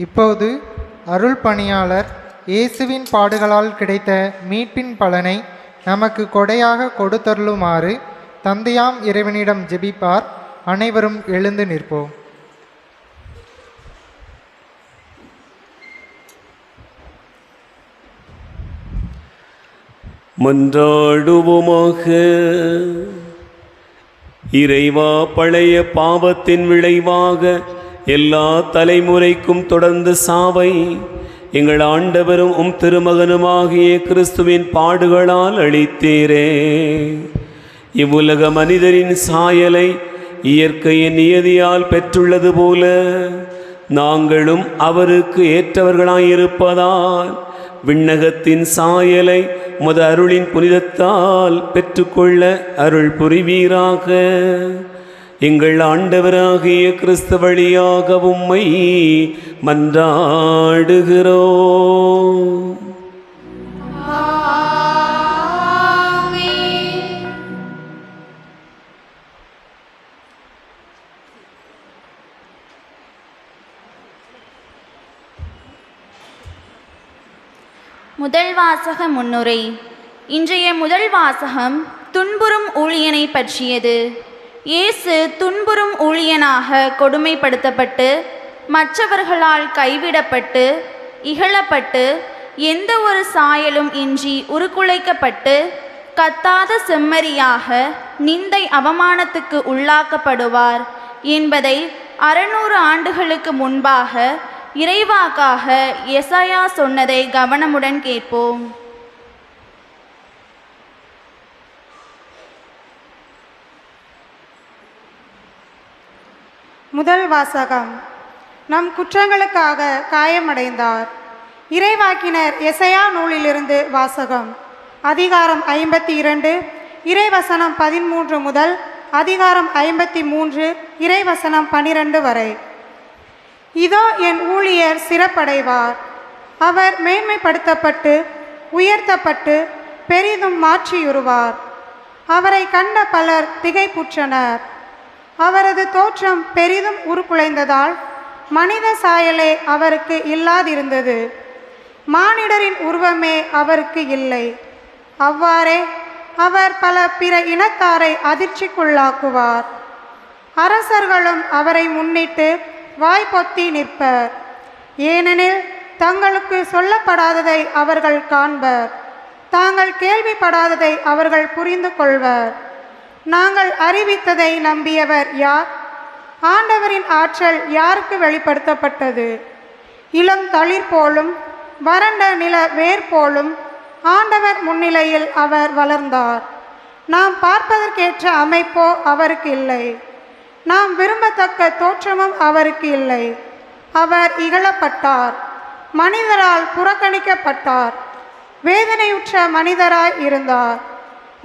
இப்போது அருள் பணியாளர் இயேசுவின் பாடுகளால் கிடைத்த மீட்பின் பலனை நமக்கு கொடையாக கொடுத்தருளுமாறு தந்தையாம் இறைவனிடம் ஜெபிப்பார். அனைவரும் எழுந்து நிற்போம். மன்றாடுவோமாக. இறைவா, பழைய பாவத்தின் விளைவாக எல்லா தலைமுறைக்கும் தொடர்ந்து சாவை எங்கள் ஆண்டவரும் உம் திருமகனுமாகிய கிறிஸ்துவின் பாடுகளால் அளித்தீரே. இவ்வுலக மனிதரின் சாயலை இயற்கையின் நியதியால் பெற்றுள்ளது போல நாங்களும் அவருக்கு ஏற்றவர்களாயிருப்பதால் விண்ணகத்தின் சாயலை உமது அருளின் புனிதத்தால் பெற்றுக்கொள்ள அருள் புரிவீராக. எங்கள் ஆண்டவராகிய கிறிஸ்து வழியாக உம்மை மன்றாடுகிறோம். முதல் வாசக முன்னுரை. இன்றைய முதல் வாசகம் துன்புறும் ஊழியனை பற்றியது. இயேசு துன்புறும் ஊழியனாக கொடுமைப்படுத்தப்பட்டு, மற்றவர்களால் கைவிடப்பட்டு, இகழப்பட்டு, எந்த ஒரு சாயலும் இன்றி உருக்குலைக்கப்பட்டு, கத்தாத செம்மறியாக நிந்தை அவமானத்துக்கு உள்ளாக்கப்படுவார் என்பதை 600 ஆண்டுகளுக்கு முன்பாக இறைவாக்காக எசாயா சொன்னதை கவனமுடன் கேட்போம். முதல் வாசகம். நம் குற்றங்களுக்காக காயமடைந்தார். இறைவாக்கினர் எசாயா நூலிலிருந்து வாசகம். அதிகாரம் 52 இறைவசனம் 13 முதல் அதிகாரம் 53 இறைவசனம் 12 வரை. இதோ என் ஊழியர் சிறப்படைவார். அவர் மேன்மைப்படுத்தப்பட்டு உயர்த்தப்பட்டு பெரிதும் மாற்றியுறுவார். அவரை கண்ட பலர் திகைப்புற்றனர். அவரது தோற்றம் பெரிதும் உருக்குலைந்ததால் மனித சாயலே அவருக்கு இல்லாதிருந்தது. மானிடரின் உருவமே அவருக்கு இல்லை. அவ்வாறே அவர் பல பிற இனத்தாரை அதிர்ச்சிக்குள்ளாக்குவார். அரசர்களும் அவரை முன்னிட்டு வாய்ப்பொத்தி நிற்பர். ஏனெனில் தங்களுக்கு சொல்லப்படாததை அவர்கள் காண்பர், தாங்கள் கேள்விப்படாததை அவர்கள் புரிந்து கொள்வர். நாங்கள் அறிவித்ததை நம்பியவர் யார்? ஆண்டவரின் ஆற்றல் யாருக்கு வெளிப்படுத்தப்பட்டது? இளம் தளிர் போலும் வறண்ட நில வேர் போலும் ஆண்டவர் முன்னிலையில் அவர் வளர்ந்தார். நாம் பார்ப்பதற்கேற்ற அமைப்போ அவருக்கு இல்லை. நாம் விரும்பத்தக்க தோற்றமும் அவருக்கு இல்லை. அவர் இகழப்பட்டார், மனிதரால் புறக்கணிக்கப்பட்டார். வேதனையுற்ற மனிதராய் இருந்தார்,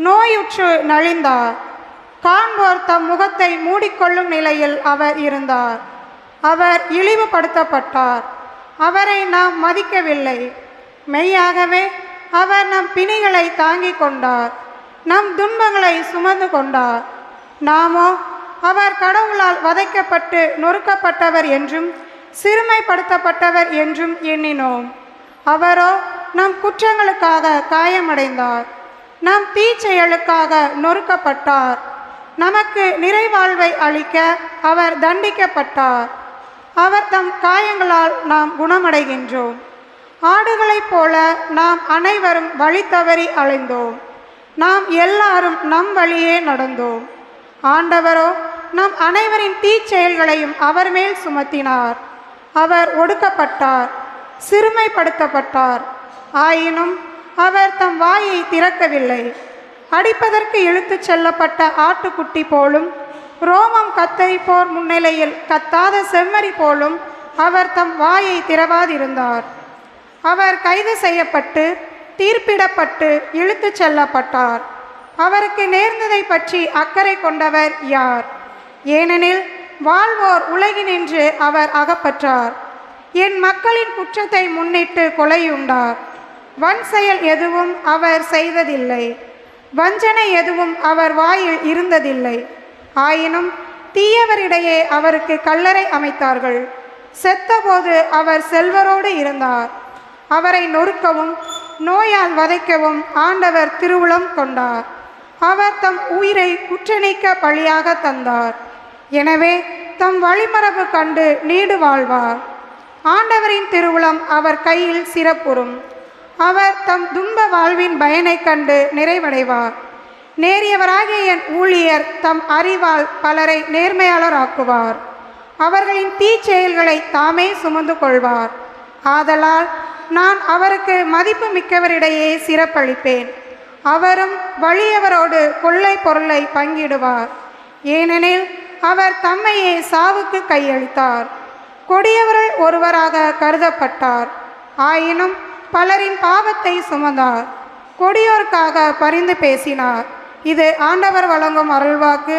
நோயுற்று நலிந்தார். காண்போர் தம் முகத்தை மூடிக்கொள்ளும் நிலையில் அவர் இருந்தார். அவர் இழிவுபடுத்தப்பட்டார், அவரை நாம் மதிக்கவில்லை. மெய்யாகவே அவர் நம் பிணிகளை தாங்கிக் கொண்டார், நம் துன்பங்களை சுமந்து கொண்டார். நாமோ அவர் கடவுளால் வதைக்கப்பட்டு நொறுக்கப்பட்டவர் என்றும் சிறுமைப்படுத்தப்பட்டவர் என்றும் எண்ணினோம். அவரோ நம் குற்றங்களுக்காக காயமடைந்தார், நம் தீச்செயலுக்காக நொறுக்கப்பட்டார். நமக்கு நிறைவாழ்வை அளிக்க அவர் தண்டிக்கப்பட்டார். அவர் தம் காயங்களால் நாம் குணமடைகின்றோம். ஆடுகளைப் போல நாம் அனைவரும் வழி தவறி அலைந்தோம். நாம் எல்லாரும் நம் வழியே நடந்தோம். ஆண்டவரோ நம் அனைவரின் தீச்செயல்களையும் அவர் மேல் சுமத்தினார். அவர் ஒடுக்கப்பட்டார், சிறுமைப்படுத்தப்பட்டார். ஆயினும் அவர் தம் வாயை திறக்கவில்லை. அடிப்பதற்கு இழுத்துச் செல்லப்பட்ட ஆட்டுக்குட்டி போலும், ரோமம் கத்தரிப்போர் முன்னிலையில் கத்தாத செம்மறி போலும் அவர் தம் வாயை திறவாதிருந்தார். அவர் கைது செய்யப்பட்டு தீர்ப்பிடப்பட்டு இழுத்துச் செல்லப்பட்டார். அவருக்கு நேர்ந்ததை பற்றி அக்கறை கொண்டவர் யார்? ஏனெனில் வாழ்வோர் உலகினின்று அவர் அகப்பற்றார். என் மக்களின் குற்றத்தை முன்னிட்டு கொலையுண்டார். வன் செயல் எதுவும் அவர் செய்ததில்லை, வஞ்சனை எதுவும் அவர் வாயில் இருந்ததில்லை. ஆயினும் தீயவரிடையே அவருக்கு கல்லறை அமைத்தார்கள். செத்தபோது அவர் செல்வரோடு இருந்தார். அவரை நொறுக்கவும் நோயால் வதைக்கவும் ஆண்டவர் திருவுளம் கொண்டார். அவர் தம் உயிரை குற்றநீக்க பலியாக தந்தார். எனவே தம் வழிமரபு கண்டு நீடு வாழ்வார். ஆண்டவரின் திருவுளம் அவர் கையில் சிறப்புறும். அவர் தம் துன்ப வாழ்வின் பயனை கண்டு நிறைவடைவார். நேரியவராகிய என் ஊழியர் தம் அறிவால் பலரை நேர்மையாளராக்குவார். அவர்களின் தீச்செயல்களை தாமே சுமந்து கொள்வார். ஆதலால் நான் அவருக்கு மதிப்பு மிக்கவரிடையே சிறப்பளிப்பேன். அவரும் வலியவரோடு கொள்ளை பொருளை பங்கிடுவார். ஏனெனில் அவர் தம்மையே சாவுக்கு கையளித்தார். கொடியவர்கள் ஒருவராக கருதப்பட்டார். ஆயினும் பலரின் பாவத்தை சுமந்தார். கொடியோருக்காக பரிந்து பேசினார். இது ஆண்டவர் வழங்கும் அருள்வாக்கு.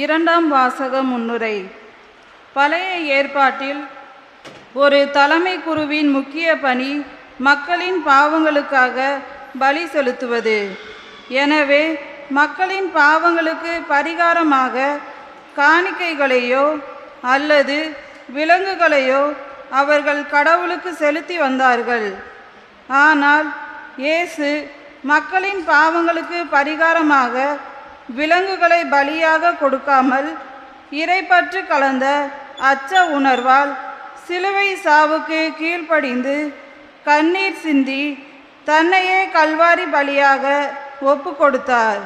இரண்டாம் வாசக முன்னுரை. பழைய ஏற்பாட்டில் ஒரு தலைமை குருவின் முக்கிய பணி மக்களின் பாவங்களுக்காக பலி செலுத்துவது. எனவே மக்களின் பாவங்களுக்கு பரிகாரமாக காணிக்கைகளையோ அல்லது விலங்குகளையோ அவர்கள் கடவுளுக்கு செலுத்தி வந்தார்கள். ஆனால் இயேசு மக்களின் பாவங்களுக்கு பரிகாரமாக விலங்குகளை பலியாக கொடுக்காமல் இறைப்பற்று கலந்த அச்ச உணர்வால் சிலுவை சாவுக்கு கீழ்ப்படிந்து கண்ணீர் சிந்தி தன்னையே கல்வாரி பலியாக ஒப்பு கொடுத்தார்.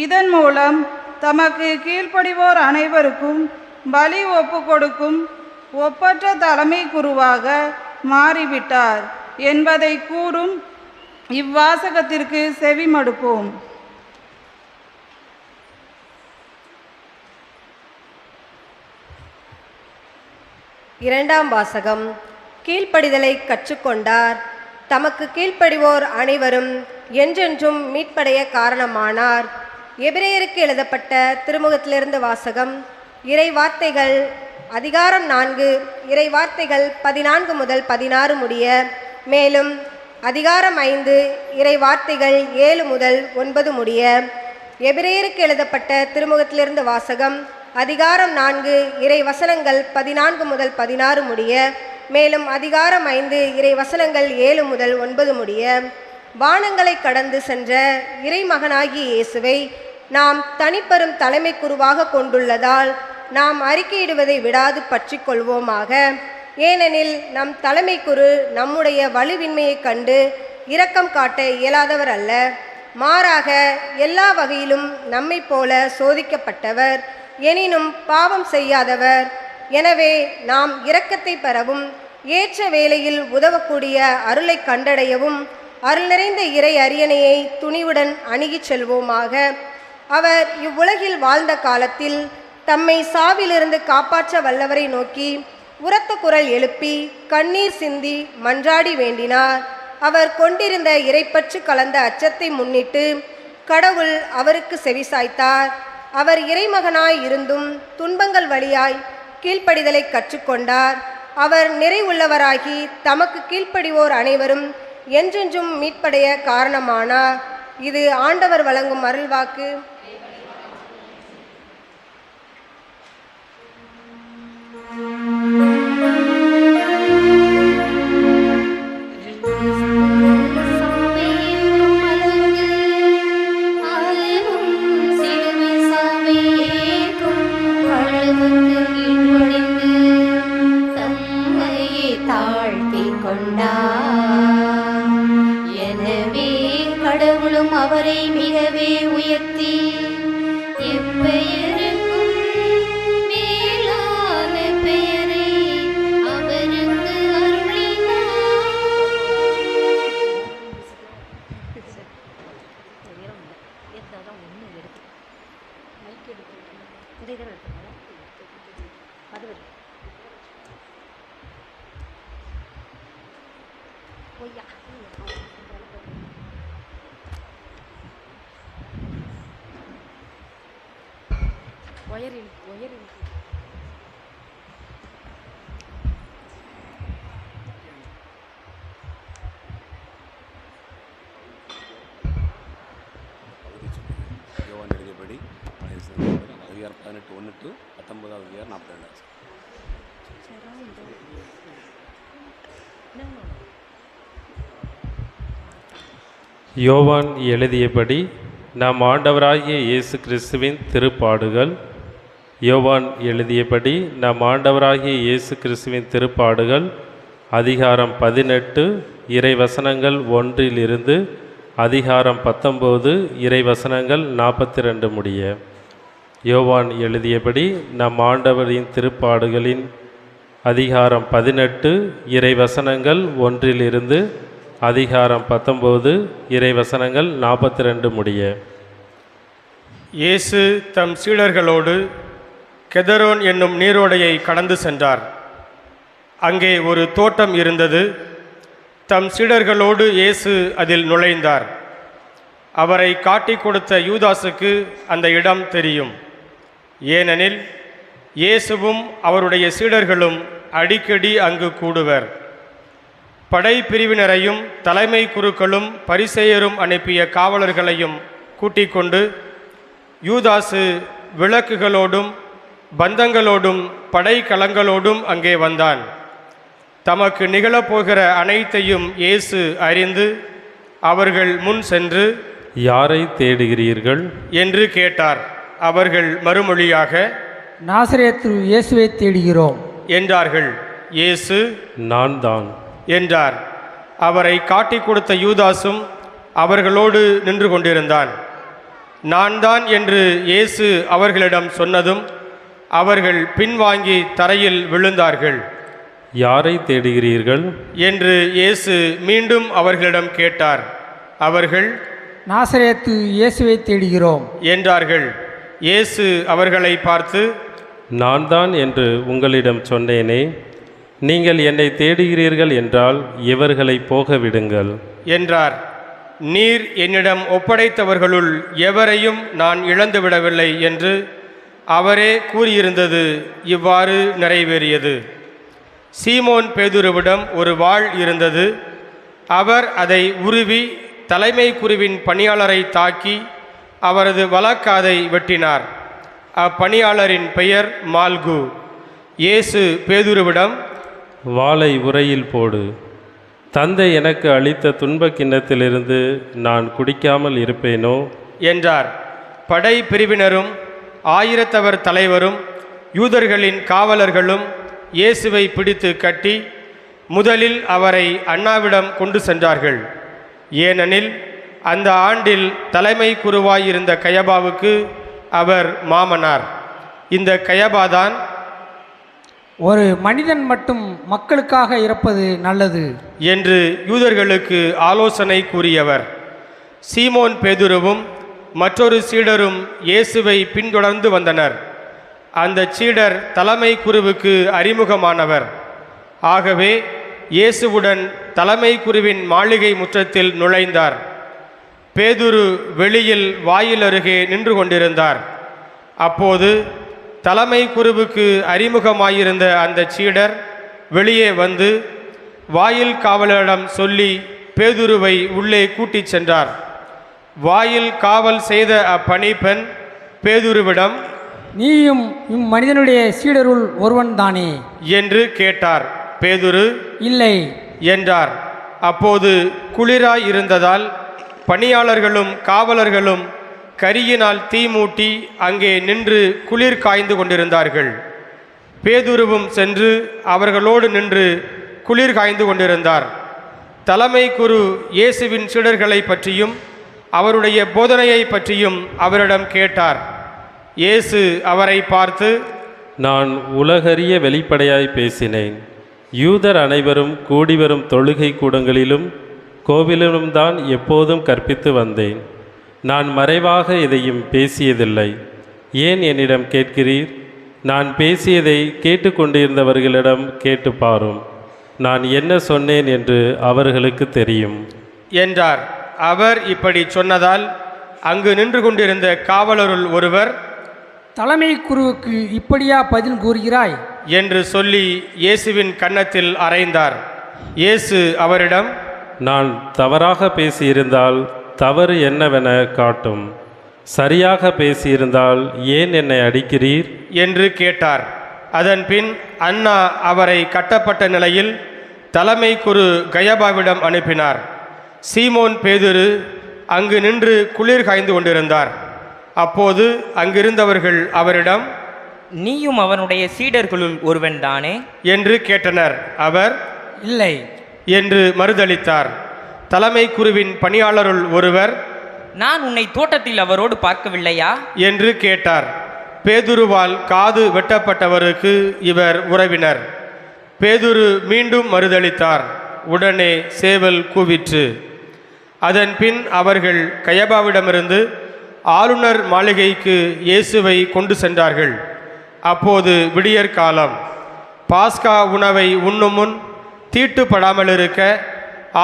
இதன் மூலம் தமக்கு கீழ்ப்படிவோர் அனைவருக்கும் பலி ஒப்பு கொடுக்கும் ஒப்பற்ற தலைமை குருவாக மாறிவிட்டார் என்பதை கூறும் இவ்வாசகத்திற்கு செவிமடுப்போம். இரண்டாம் வாசகம். கீழ்ப்படிதலை கற்றுக்கொண்டார். தமக்கு கீழ்ப்படிவோர் அனைவரும் என்றென்றும் மீட்படைய காரணமானார். எபிரேயருக்கு எழுதப்பட்ட திருமுகத்திலிருந்து வாசகம். இறை வார்த்தைகள் அதிகாரம் 4 இறை வார்த்தைகள் 14 முதல் 16 முடிய, மேலும் அதிகாரம் 5 இறை வார்த்தைகள் 7 முதல் 9 முடிய. எபிரேயருக்கு எழுதப்பட்ட திருமுகத்திலிருந்து வாசகம். அதிகாரம் 4 இறை வசனங்கள் 14 முதல் 16 முடிய, மேலும் அதிகாரம் 5 இறை வசனங்கள் 7 முதல் 9 முடிய. வானங்களை கடந்து சென்ற இறைமகனாகிய இயேசுவை நாம் தனிப்பெரும் தலைமை குருவாக கொண்டுள்ளதால் நாம் அறிக்கையிடுவதை விடாது பற்றி கொள்வோமாக. ஏனெனில் நம் தலைமை குரு நம்முடைய வலுவின்மையை கண்டு இரக்கம் காட்ட இயலாதவர் அல்ல, மாறாக எல்லா வகையிலும் நம்மை போல சோதிக்கப்பட்டவர், எனினும் பாவம் செய்யாதவர். எனவே நாம் இரக்கத்தை பெறவும் ஏற்ற வேளையில் உதவக்கூடிய அருளை கண்டடையவும் அருள் நிறைந்த இறை அரியணையை துணிவுடன் அணுகிச் செல்வோமாக. அவர் இவ்வுலகில் வாழ்ந்த காலத்தில் தம்மை சாவிலிருந்து காப்பாற்ற வல்லவரை நோக்கி உரத்த குரல் எழுப்பி கண்ணீர் சிந்தி மன்றாடி வேண்டினார். அவர் கொண்டிருந்த இறைப்பற்று கலந்த அச்சத்தை முன்னிட்டு கடவுள் அவருக்கு செவிசாய்த்தார். அவர் இறைமகனாய் இருந்தும் துன்பங்கள் வழியாய் கீழ்ப்படிதலை கற்றுக்கொண்டார். அவர் நிறைவுள்ளவராகி தமக்கு கீழ்ப்படிவோர் அனைவரும் என்றென்றும் மீட்படைய காரணமானார். இது ஆண்டவர் வழங்கும் அருள்வாக்கு. எனவே கடவுளும் அவரை மிகவே உயர்த்தி எப்பெயருக்கும் மேலான பெயரை அவருக்கு அருளினார். யோவான் எழுதியபடி அதிகாரம் 18 to 19 அதிகாரம் 42. யோவான் எழுதியபடி நம் ஆண்டவராகிய இயேசு கிறிஸ்துவின் திருப்பாடுகள். யோவான் எழுதியபடி நம் ஆண்டவராகிய இயேசு கிறிஸ்துவின் திருப்பாடுகள் அதிகாரம் 18 இறைவசனங்கள் 1 அதிகாரம் 19 இறைவசனங்கள் 42 முடிய. யோவான் எழுதியபடி நம் ஆண்டவரின் திருப்பாடுகளின் அதிகாரம் 18 இறைவசனங்கள் 1 அதிகாரம் 19 இறைவசனங்கள் 42 முடிய. இயேசு தம் சீடர்களோடு கெதரோன் என்னும் நீரோடையை கடந்து சென்றார். அங்கே ஒரு தோட்டம் இருந்தது. தம் சீடர்களோடு இயேசு அதில் நுழைந்தார். அவரை காட்டிக் கொடுத்த யூதாசுக்கு அந்த இடம் தெரியும். ஏனெனில் இயேசுவும் அவருடைய சீடர்களும் அடிக்கடி அங்கு கூடுவர். படைப்பிரிவினரையும் தலைமை குருக்களும் பரிசேயரும் அனுப்பிய காவலர்களையும் கூட்டிக் கொண்டு யூதாசு விளக்குகளோடும் பந்தங்களோடும் படைக்கலங்களோடும் அங்கே வந்தான். தமக்கு நிகழப்போகிற அனைத்தையும் இயேசு அறிந்து அவர்கள் முன் சென்று, யாரை தேடுகிறீர்கள் என்று கேட்டார். அவர்கள் மறுமொழியாக, நாசரேத்து இயேசுவை தேடுகிறோம் என்றார்கள். இயேசு, நான் தான் என்றார். அவரை காட்டிக் கொடுத்த யூதாசும் அவர்களோடு நின்று கொண்டிருந்தான். நான் தான் என்று இயேசு அவர்களிடம் சொன்னதும் அவர்கள் பின்வாங்கி தரையில் விழுந்தார்கள். யாரை தேடுகிறீர்கள் என்று இயேசு மீண்டும் அவர்களிடம் கேட்டார். அவர்கள், நாசரேத்து இயேசுவை தேடுகிறோம் என்றார்கள். இயேசு அவர்களை பார்த்து, நான் தான் என்று உங்களிடம் சொன்னேனே, நீங்கள் என்னை தேடுகிறீர்கள் என்றால் இவர்களை போக விடுங்கள் என்றார். நீர் என்னிடம் ஒப்படைத்தவர்களுள் எவரையும் நான் இழந்துவிடவில்லை என்று அவரே கூறியிருந்தது இவ்வாறு நிறைவேறியது. சீமோன் பேதுருவிடம் ஒரு வாள் இருந்தது. அவர் அதை உருவி தலைமை குருவின் பணியாளரை தாக்கி அவரது வலக்காதை வெட்டினார். அப்பணியாளரின் பெயர் மால்கு. இயேசு பேதுருவிடம், வாளை உரையில் போடு. தந்தை எனக்கு அளித்த துன்பக் கிண்ணத்திலிருந்து நான் குடிக்காமல் இருப்பேனோ என்றார். படை பிரிவினரும் ஆயிரத்தவர் தலைவரும் யூதர்களின் காவலர்களும் இயேசுவை பிடித்து கட்டி முதலில் அவரை அண்ணாவிடம் கொண்டு சென்றார்கள். ஏனெனில் அந்த ஆண்டில் தலைமை குருவாயிருந்த கயபாவுக்கு அவர் மாமனார். இந்த கயபாதான், ஒரு மனிதன் மட்டும் மக்களுக்காக இறப்பது நல்லது என்று யூதர்களுக்கு ஆலோசனை கூறியவர். சீமோன் பேதுருவும் மற்றொரு சீடரும் இயேசுவை பின்தொடர்ந்து வந்தனர். அந்த சீடர் தலைமை குருவுக்கு அறிமுகமானவர். ஆகவே இயேசுவுடன் தலைமை குருவின் மாளிகை முற்றத்தில் நுழைந்தார். பேதுரு வெளியில் வாயில் அருகே நின்று கொண்டிருந்தார். அப்போது தலைமை குருவுக்கு அறிமுகமாயிருந்த அந்த சீடர் வெளியே வந்து வாயில் காவலரிடம் சொல்லி பேதுருவை உள்ளே கூட்டிச் சென்றார். வாயில் காவல் செய்த அப்பணிப்பெண் பேதுருவிடம், நீயும் இம்மனிதனுடைய சீடருள் ஒருவன் தானே என்று கேட்டார். பேதுரு, இல்லை என்றார். அப்போது குளிராய் இருந்ததால் பணியாளர்களும் காவலர்களும் கரியினால் தீ மூட்டி அங்கே நின்று குளிர் காய்ந்து கொண்டிருந்தார்கள். பேதுருவும் சென்று அவர்களோடு நின்று குளிர் காய்ந்து கொண்டிருந்தார். தலைமை குரு இயேசுவின் சீடர்களை பற்றியும் அவருடைய போதனையை பற்றியும் அவரிடம் கேட்டார். இயேசு அவரை பார்த்து, நான் உலகறிய வெளிப்படையாய் பேசினேன். யூதர் அனைவரும் கூடிவரும் தொழுகை கூடங்களிலும் கோவிலிலும் தான் எப்போதும் கற்பித்து வந்தேன். நான் மறைவாக எதையும் பேசியதில்லை. ஏன் என்னிடம் கேட்கிறீர்? நான் பேசியதை கேட்டுக்கொண்டிருந்தவர்களிடம் கேட்டு பாரும். நான் என்ன சொன்னேன் என்று அவர்களுக்கு தெரியும் என்றார். அவர் இப்படி சொன்னதால் அங்கு நின்று கொண்டிருந்த காவலருள் ஒருவர், தலைமை குருவுக்கு இப்படியா பதில் கூறுகிறாய் என்று சொல்லி இயேசுவின் கன்னத்தில் அறைந்தார். இயேசு அவரிடம், நான் தவறாக பேசியிருந்தால் தவறு என்னவென காட்டும். சரியாக பேசியிருந்தால் ஏன் என்னை அடிக்கிறீர் என்று கேட்டார். அதன்பின் அன்னா அவரை கட்டப்பட்ட நிலையில் தலைமை குரு கயபாவிடம் அனுப்பினார். சீமோன் பேதுரு அங்கு நின்று குளிர் காய்ந்து கொண்டிருந்தார். அப்போது அங்கிருந்தவர்கள் அவரிடம், நீயும் அவனுடைய சீடர்களுள் ஒருவன் தானே என்று கேட்டனர். அவர், இல்லை என்று மறுதளித்தார். தலைமை குருவின் பணியாளருள் ஒருவர், நான் உன்னை தோட்டத்தில் அவரோடு பார்க்கவில்லையா என்று கேட்டார். பேதுருவால் காது வெட்டப்பட்டவருக்கு இவர் உறவினர். பேதுரு மீண்டும் மறுதளித்தார். உடனே சேவல் கூவிற்று. அதன் பின் அவர்கள் கயபாவிடமிருந்து ஆளுநர் மாளிகைக்கு இயேசுவை கொண்டு சென்றார்கள். அப்போது விடியற்காலம். பாஸ்கா உணவை உண்ணும் முன் தீட்டுப்படாமல் இருக்க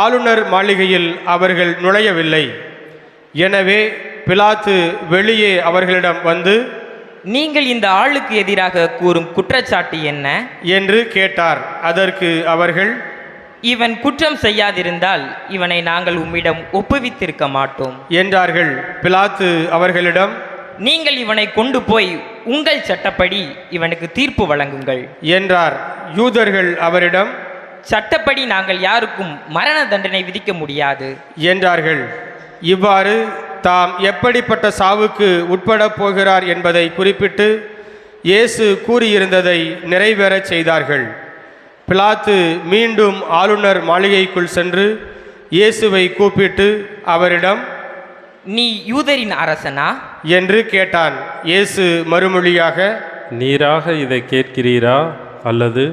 ஆளுநர் மாளிகையில் அவர்கள் நுழையவில்லை. எனவே பிலாத்து வெளியே அவர்களிடம் வந்து, நீங்கள் இந்த ஆளுக்கு எதிராக கூறும் குற்றச்சாட்டு என்ன என்று கேட்டார். அதற்கு அவர்கள், இவன் குற்றம் செய்யாதிருந்தால் இவனை நாங்கள் உம்மிடம் ஒப்புவித்திருக்க மாட்டோம் என்றார்கள். பிலாத்து அவர்களிடம், நீங்கள் இவனை கொண்டு போய் உங்கள் சட்டப்படி இவனுக்கு தீர்ப்பு வழங்குங்கள் என்றார். யூதர்கள் அவரிடம், சட்டப்படி நாங்கள் யாருக்கும் மரண தண்டனை விதிக்க முடியாது என்றார்கள். இவ்வாறு தாம் எப்படிப்பட்ட சாவுக்கு உட்படப் போகிறார் என்பதை குறிப்பிட்டு இயேசு கூறியிருந்ததை நிறைவேறச் செய்தார்கள். பிலாத்து மீண்டும் ஆளுநர் மாளிகைக்குள் சென்று இயேசுவை கூப்பிட்டு அவரிடம், நீ யூதரின் அரசனா என்று கேட்டான். இயேசு மறுமொழியாக, நீராக இதை கேட்கிறீரா, அல்லது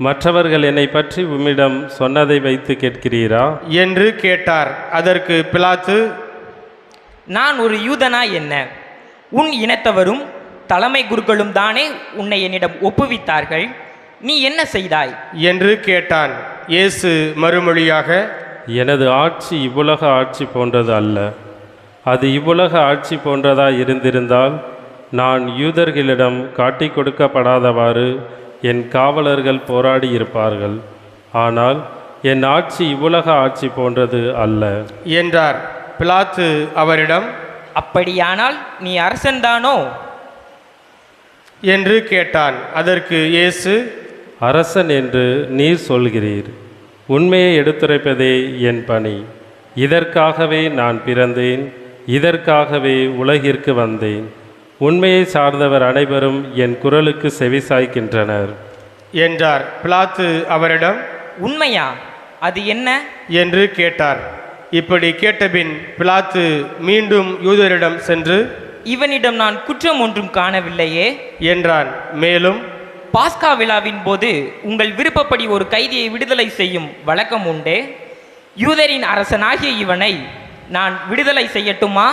மற்றவர்கள் என்னை பற்றி உம்மிடம் சொன்னதை வைத்து கேட்கிறீரா என்று கேட்டார். அதற்கு பிலாத்து, நான் ஒரு யூதனா என்ன? உன் இனத்தவரும் தலைமை குருக்களும் தானே உன்னை என்னிடம் ஒப்புவித்தார்கள். நீ என்ன செய்தாய் என்று கேட்டான். இயேசு மறுமொழியாக, எனது ஆட்சி இவ்வுலக ஆட்சி போன்றது அல்ல. அது இவ்வுலக ஆட்சி போன்றதாய் இருந்திருந்தால் நான் யூதர்களிடம் காட்டிக் கொடுக்கப்படாதவாறு என் காவலர்கள் போராடி இருப்பார்கள். ஆனால் என் ஆட்சி இவ்வுலக ஆட்சி போன்றது அல்ல என்றார். பிலாத்து அவரிடம், அப்படியானால் நீ அரசன்தானோ என்று கேட்டான். அதற்கு இயேசு, அரசன் என்று நீர் சொல்கிறீர். உண்மையை எடுத்துரைப்பதே என் பணி. இதற்காகவே நான் பிறந்தேன், இதற்காகவே உலகிற்கு வந்தேன். உண்மையை சார்ந்தவர் அனைவரும் என் குரலுக்கு செவிசாய்க்கின்றனர் என்றார். பிலாத்து அவரிடம், உண்மையா? அது என்ன என்று கேட்டார். இப்படி கேட்டபின் பிலாத்து மீண்டும் யூதரிடம் சென்று, இவனிடம் நான் குற்றம் ஒன்றும் காணவில்லையே என்றான். மேலும், பாஸ்கா விழாவின் போது உங்கள் விருப்பப்படி ஒரு கைதியை விடுதலை செய்யும் வழக்கம் உண்டே. யூதரின் அரசனாகிய இவனை நான் விடுதலை செய்யட்டுமா?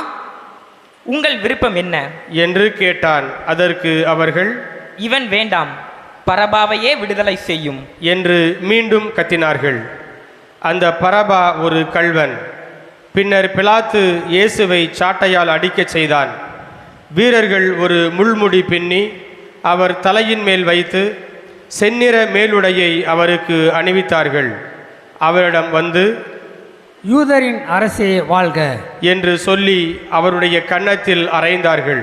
உங்கள் விருப்பம் என்ன என்று கேட்டான். அதற்கு அவர்கள், இவன் வேண்டாம், பரபாவையே விடுதலை செய்யும் என்று மீண்டும் கத்தினார்கள். அந்த பரபா ஒரு கள்வன். பின்னர் பிலாத்து இயேசுவை சாட்டையால் அடிக்கச் செய்தான். வீரர்கள் ஒரு முள்முடி பின்னி அவர் தலையின் மேல் வைத்து செந்நிற மேலுடையை அவருக்கு அணிவித்தார்கள். அவரிடம் வந்து, யூதரின் அரசே வாழ்க என்று சொல்லி அவருடைய கன்னத்தில் அறைந்தார்கள்.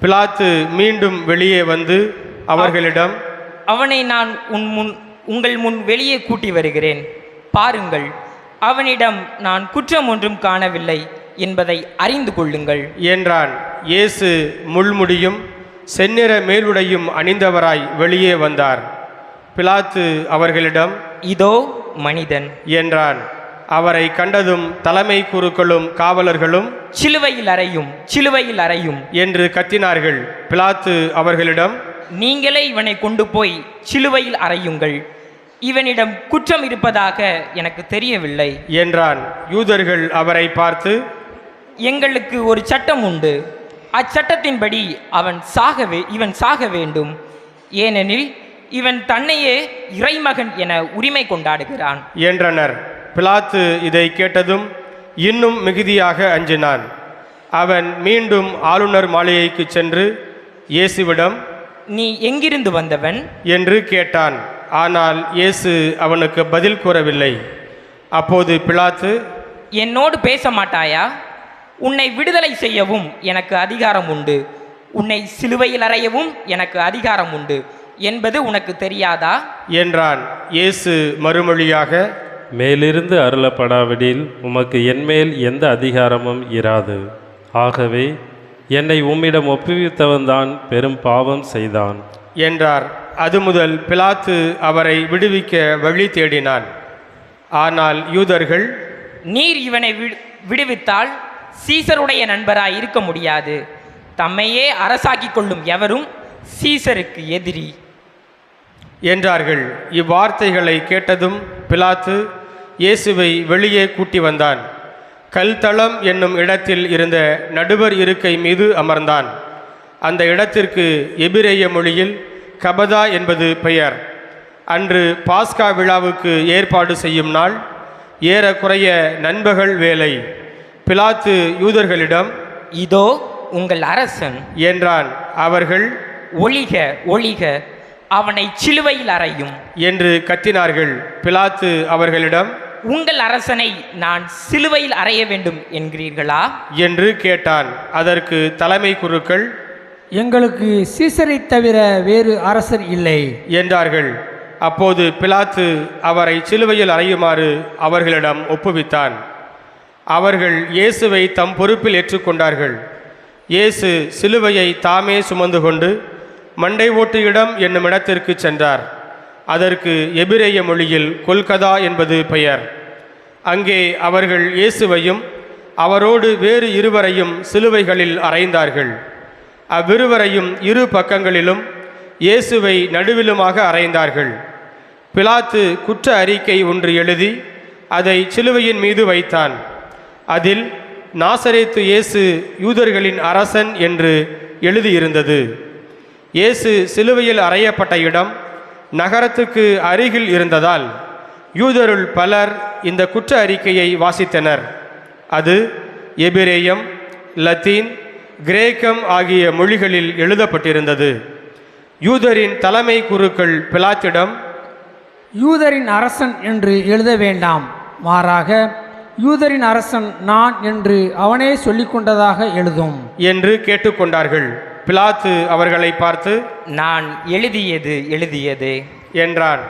பிலாத்து மீண்டும் வெளியே வந்து அவர்களிடம், அவனை நான் உங்கள் முன் வெளியே கூட்டி வருகிறேன். பாருங்கள், அவனிடம் நான் குற்றம் ஒன்றும் காணவில்லை என்பதை அறிந்து கொள்ளுங்கள் என்றான். இயேசு முள்முடியும் செந்நிற மேலுடையும் அணிந்தவராய் வெளியே வந்தார். பிலாத்து அவர்களிடம், இதோ மனிதன் என்றான். அவரை கண்டதும் தலைமை குருக்களும் காவலர்களும், சிலுவையில் அறையும், சிலுவையில் அறையும் என்று கத்தினார்கள். பிலாத்து அவர்களிடம், நீங்களே இவனை கொண்டு போய் சிலுவையில் அறையுங்கள். இவனிடம் குற்றம் இருப்பதாக எனக்கு தெரியவில்லை என்றான். யூதர்கள் அவரை பார்த்து, எங்களுக்கு ஒரு சட்டம் உண்டு, அச்சட்டத்தின்படி இவன் சாக வேண்டும். ஏனெனில் இவன் தன்னையே இறைமகன் என உரிமை கொண்டாடுகிறான் என்றனர். பிலாத்து இதை கேட்டதும் இன்னும் மிகுதியாக அஞ்சினான். அவன் மீண்டும் ஆளுநர் மாளிகைக்கு சென்று இயேசுவிடம், நீ எங்கிருந்து வந்தவன் என்று கேட்டான். ஆனால் இயேசு அவனுக்கு பதில் கூறவில்லை. அப்போது பிலாத்து, என்னோடு பேச மாட்டாயா? உன்னை விடுதலை செய்யவும் எனக்கு அதிகாரம் உண்டு, உன்னை சிலுவையில் அறையவும் எனக்கு அதிகாரம் உண்டு என்பது உனக்கு தெரியாதா என்றான். இயேசு மறுமொழியாக, மேலிருந்து அருளப்படாவிடில் உமக்கு என்மேல் எந்த அதிகாரமும் இராது. ஆகவே என்னை உம்மிடம் ஒப்புவித்தவன்தான் பெரும் பாவம் செய்தான் என்றார். அது முதல் பிலாத்து அவரை விடுவிக்க வழி தேடினான். ஆனால் யூதர்கள், நீர் இவனை விடுவித்தால் சீசருடைய நண்பராய் இருக்க முடியாது. தம்மையே அரசாக்கிக் கொள்ளும் எவரும் சீசருக்கு எதிரி என்றார்கள். இவ்வார்த்தைகளை கேட்டதும் பிலாத்து இயேசுவை வெளியே கூட்டி வந்தான். கல்தளம் என்னும் இடத்தில் இருந்த நடுவர் இருக்கை மீது அமர்ந்தான். அந்த இடத்திற்கு எபிரேய மொழியில் கபதா என்பது பெயர். அன்று பாஸ்கா விழாவுக்கு ஏற்பாடு செய்யும் நாள், ஏறக்குறைய நண்பகல் வேலை. பிலாத்து யூதர்களிடம், இதோ உங்கள் அரசன் என்றான். அவர்கள், ஒழிக ஒழிக, அவனை சிலுவையில் அறையும் என்று கத்தினார்கள். பிலாத்து அவர்களிடம், உங்கள் அரசனை நான் சிலுவையில் அறைய வேண்டும் என்கிறீர்களா என்று கேட்டான். அதற்கு தலைமை குருக்கள், எங்களுக்கு சீசரை தவிர வேறு அரசர் இல்லை என்றார்கள். அப்போது பிலாத்து அவரை சிலுவையில் அறையுமாறு அவர்களிடம் ஒப்புவித்தான். அவர்கள் இயேசுவை தம் பொறுப்பில் ஏற்றுக்கொண்டார்கள். இயேசு சிலுவையை தாமே சுமந்து கொண்டு மண்டை ஓட்டு இடம் என்னும் இடத்திற்கு சென்றார். அதற்கு எபிரேய மொழியில் கொல்கதா என்பது பெயர். அங்கே அவர்கள் இயேசுவையும் அவரோடு வேறு இருவரையும் சிலுவைகளில் அறைந்தார்கள். அவ்விருவரையும் இரு பக்கங்களிலும் இயேசுவை நடுவிலுமாக அறைந்தார்கள். பிலாத்து குற்ற அறிக்கை ஒன்று எழுதி அதை சிலுவையின் மீது வைத்தான். அதில் நாசரேத்து இயேசு யூதர்களின் அரசன் என்று எழுதியிருந்தது. இயேசு சிலுவையில் அறையப்பட்ட இடம் நகரத்துக்கு அருகில் இருந்ததால் யூதருள் பலர் இந்த குற்ற அறிக்கையை வாசித்தனர். அது எபிரேயம், லத்தீன், கிரேக்கம் ஆகிய மொழிகளில் எழுதப்பட்டிருந்தது. யூதரின் தலைமை குருக்கள் பிலாத்திடம், யூதரின் அரசன் என்று எழுத வேண்டாம், மாறாக யூதரின் அரசன் நான் என்று அவனே சொல்லிக்கொண்டதாக எழுதும் என்று கேட்டுக்கொண்டார்கள். பிலாத்து அவர்களை பார்த்து, நான் எழுதியது என்றான்.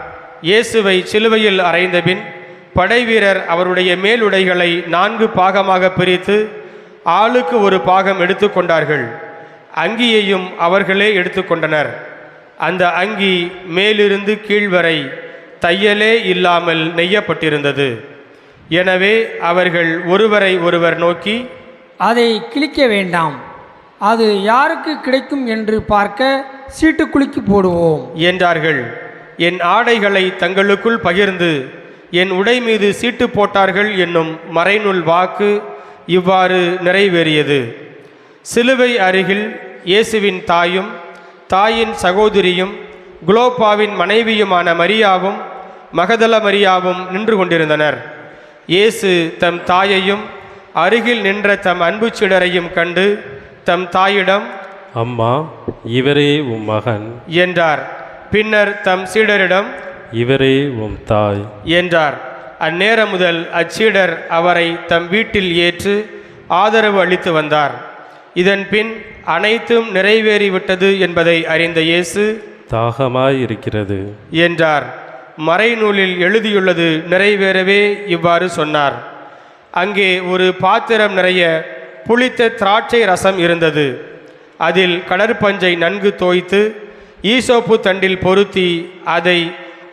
இயேசுவை சிலுவையில் அறைந்தபின் படைவீரர் அவருடைய மேலுடைகளை 4 பாகமாக பிரித்து ஆளுக்கு ஒரு பாகம் எடுத்துக்கொண்டார்கள். அங்கியையும் அவர்களே எடுத்துக்கொண்டனர். அந்த அங்கி மேலிருந்து கீழ்வரை தையலே இல்லாமல் நெய்யப்பட்டிருந்தது. எனவே அவர்கள் ஒருவரை ஒருவர் நோக்கி, அதை கிழிக்க வேண்டாம், அது யாருக்கு கிடைக்கும் என்று பார்க்க சீட்டு குலுக்கி போடுவோம் என்றார்கள். என் ஆடைகளை தங்களுக்குள் பகிர்ந்து என் உடை மீது சீட்டு போட்டார்கள் என்னும் மறைநூல் வாக்கு இவ்வாறு நிறைவேறியது. சிலுவை அருகில் இயேசுவின் தாயும் தாயின் சகோதரியும் குலோப்பாவின் மனைவியுமான மரியாவும் மகதல மரியாவும் நின்று கொண்டிருந்தனர். இயேசு தம் தாயையும் அருகில் நின்ற தம் அன்பு சீடரையும் கண்டு தம் தாயிடம், அம்மா, இவரே உம் மகன் என்றார். பின்னர் தம் சீடரிடம், இவரே உம் தாய் என்றார். அந்நேரம் முதல் அச்சீடர் அவரை தம் வீட்டில் ஏற்று ஆதரவு அளித்து வந்தார். இதன் பின் அனைத்தும் நிறைவேறிவிட்டது என்பதை அறிந்த இயேசு, தாகமாயிருக்கிறது என்றார். மறைநூலில் எழுதியுள்ளது நிறைவேறவே இவ்வாறு சொன்னார். அங்கே ஒரு பாத்திரம் நிறைய புளித்த திராட்சை ரசம் இருந்தது. அதில் கடற்பஞ்சை நன்கு தோய்த்து ஈசோப்பு தண்டில் பொருத்தி அதை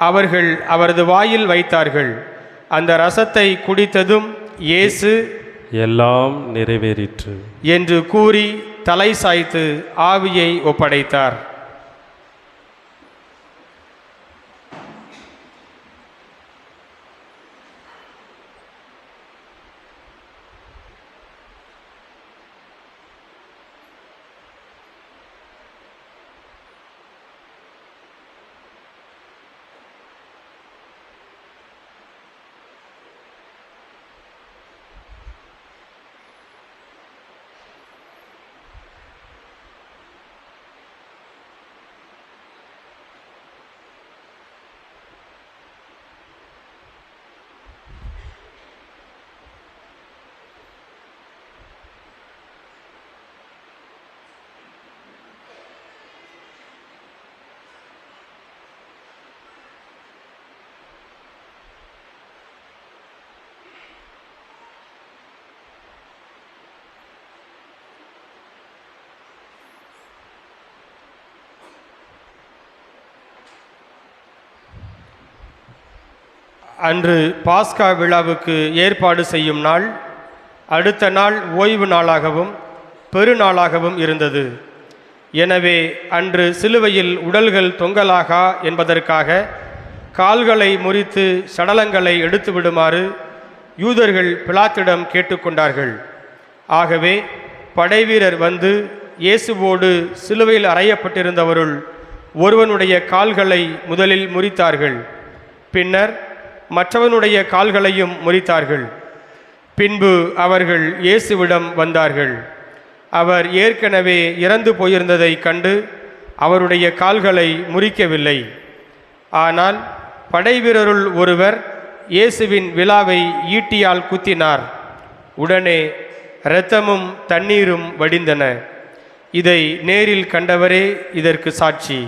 அவர்கள் அவரது வாயில் வைத்தார்கள். அந்த ரசத்தை குடித்ததும் இயேசு, எல்லாம் நிறைவேறிற்று என்று கூறி தலை சாய்த்து ஆவியை ஒப்படைத்தார். அன்று பாஸ்கா விழாவுக்கு ஏற்பாடு செய்யும் நாள் அடுத்த நாள் ஓய்வு நாளாகவும் பெருநாளாகவும் இருந்தது. எனவே அன்று சிலுவையில் உடல்கள் தொங்கலாகா என்பதற்காக கால்களை முறித்து சடலங்களை எடுத்து விடுமாறு யூதர்கள் பிலாத்திடம் கேட்டுக்கொண்டார்கள். ஆகவே படைவீரர் வந்து இயேசுவோடு சிலுவையில் அறையப்பட்டிருந்தவருள் ஒருவனுடைய கால்களை முதலில் முறித்தார்கள். பின்னர் மற்றவனுடைய கால்களையும் முறித்தார்கள். பின்பு அவர்கள் இயேசுவிடம் வந்தார்கள். அவர் ஏற்கனவே இறந்து போயிருந்ததை கண்டு அவருடைய கால்களை முறிக்கவில்லை. ஆனால் படைவீரருள் ஒருவர் இயேசுவின் விலாவை ஈட்டியால் குத்தினார். உடனே இரத்தமும் தண்ணீரும் வடிந்தன. இதை நேரில் கண்டவரே இதற்கு சாட்சி.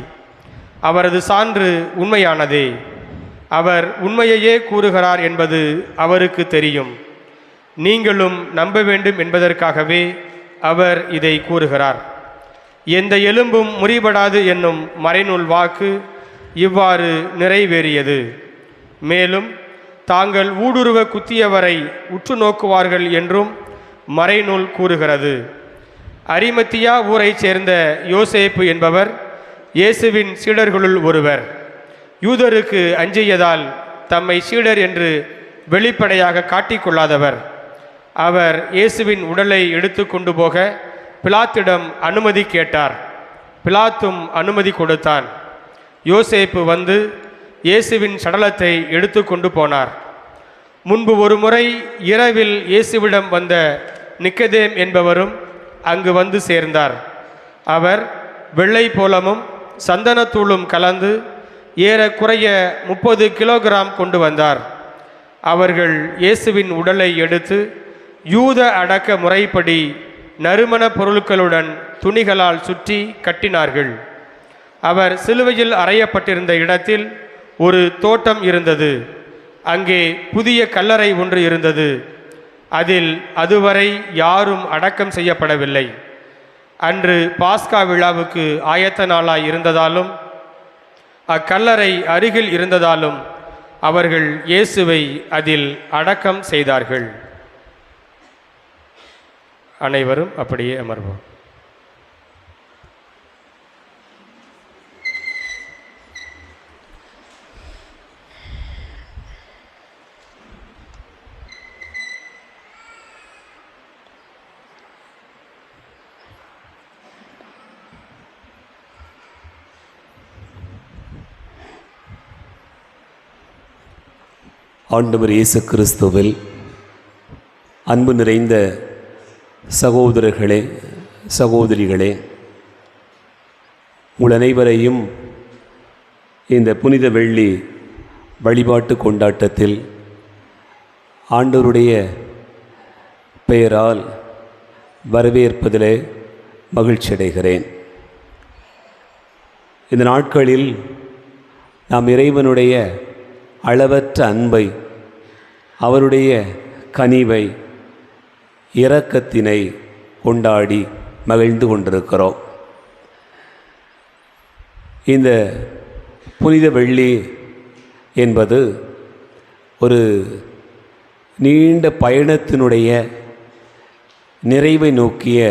அவரது சான்று உண்மையானதே. அவர் உண்மையையே கூறுகிறார் என்பது அவருக்கு தெரியும். நீங்களும் நம்ப வேண்டும் என்பதற்காகவே அவர் இதை கூறுகிறார். எந்த எலும்பும் முறிபடாது என்னும் மறைநூல் வாக்கு இவ்வாறு நிறைவேறியது. மேலும் தாங்கள் ஊடுருவ குத்தியவரை உற்று நோக்குவார்கள் என்றும் மறைநூல் கூறுகிறது. அரிமத்தியா ஊரைச் சேர்ந்த யோசேப்பு என்பவர் இயேசுவின் சீடர்களுள் ஒருவர். யூதருக்கு அஞ்சியதால் தம்மை சீடர் என்று வெளிப்படையாக காட்டிக்கொள்ளாதவர். அவர் இயேசுவின் உடலை எடுத்து கொண்டு போக பிலாத்திடம் அனுமதி கேட்டார். பிலாத்தும் அனுமதி கொடுத்தான். யோசேப்பு வந்து இயேசுவின் சடலத்தை எடுத்து கொண்டு போனார். முன்பு ஒரு முறை இரவில் இயேசுவிடம் வந்த நிக்கதேம் என்பவரும் அங்கு வந்து சேர்ந்தார். அவர் வெள்ளை போலமும் சந்தனத்தூளும் கலந்து ஏறக்குறைய 30 கிலோகிராம் கொண்டு வந்தார். அவர்கள் இயேசுவின் உடலை எடுத்து யூத அடக்க முறைப்படி நறுமண பொருட்களுடன் துணிகளால் சுற்றி கட்டினார்கள். அவர் சிலுவையில் அறையப்பட்டிருந்த இடத்தில் ஒரு தோட்டம் இருந்தது. அங்கே புதிய கல்லறை ஒன்று இருந்தது. அதில் அதுவரை யாரும் அடக்கம் செய்யப்படவில்லை. அன்று பாஸ்கா விழாவுக்கு ஆயத்த நாளாய் இருந்ததாலும் அக்கல்லறை அருகில் இருந்ததாலும் அவர்கள் இயேசுவை அதில் அடக்கம் செய்தார்கள். அனைவரும் அப்படியே அமர்வோம். ஆண்டவர் இயேசு கிறிஸ்துவில் அன்பு நிறைந்த சகோதரர்களே, சகோதரிகளே, உங்கள் அனைவரையும் இந்த புனித வெள்ளி வழிபாட்டு கொண்டாட்டத்தில் ஆண்டவருடைய பெயரால் வரவேற்பதிலே மகிழ்ச்சி அடைகிறேன். இந்த நாட்களில் நாம் இறைவனுடைய அளவற்ற அன்பை, அவருடைய கனிவை, இரக்கத்தினை கொண்டாடி மகிழ்ந்து கொண்டிருக்கிறோம். இந்த புனித வெள்ளி என்பது ஒரு நீண்ட பயணத்தினுடைய நிறைவை நோக்கிய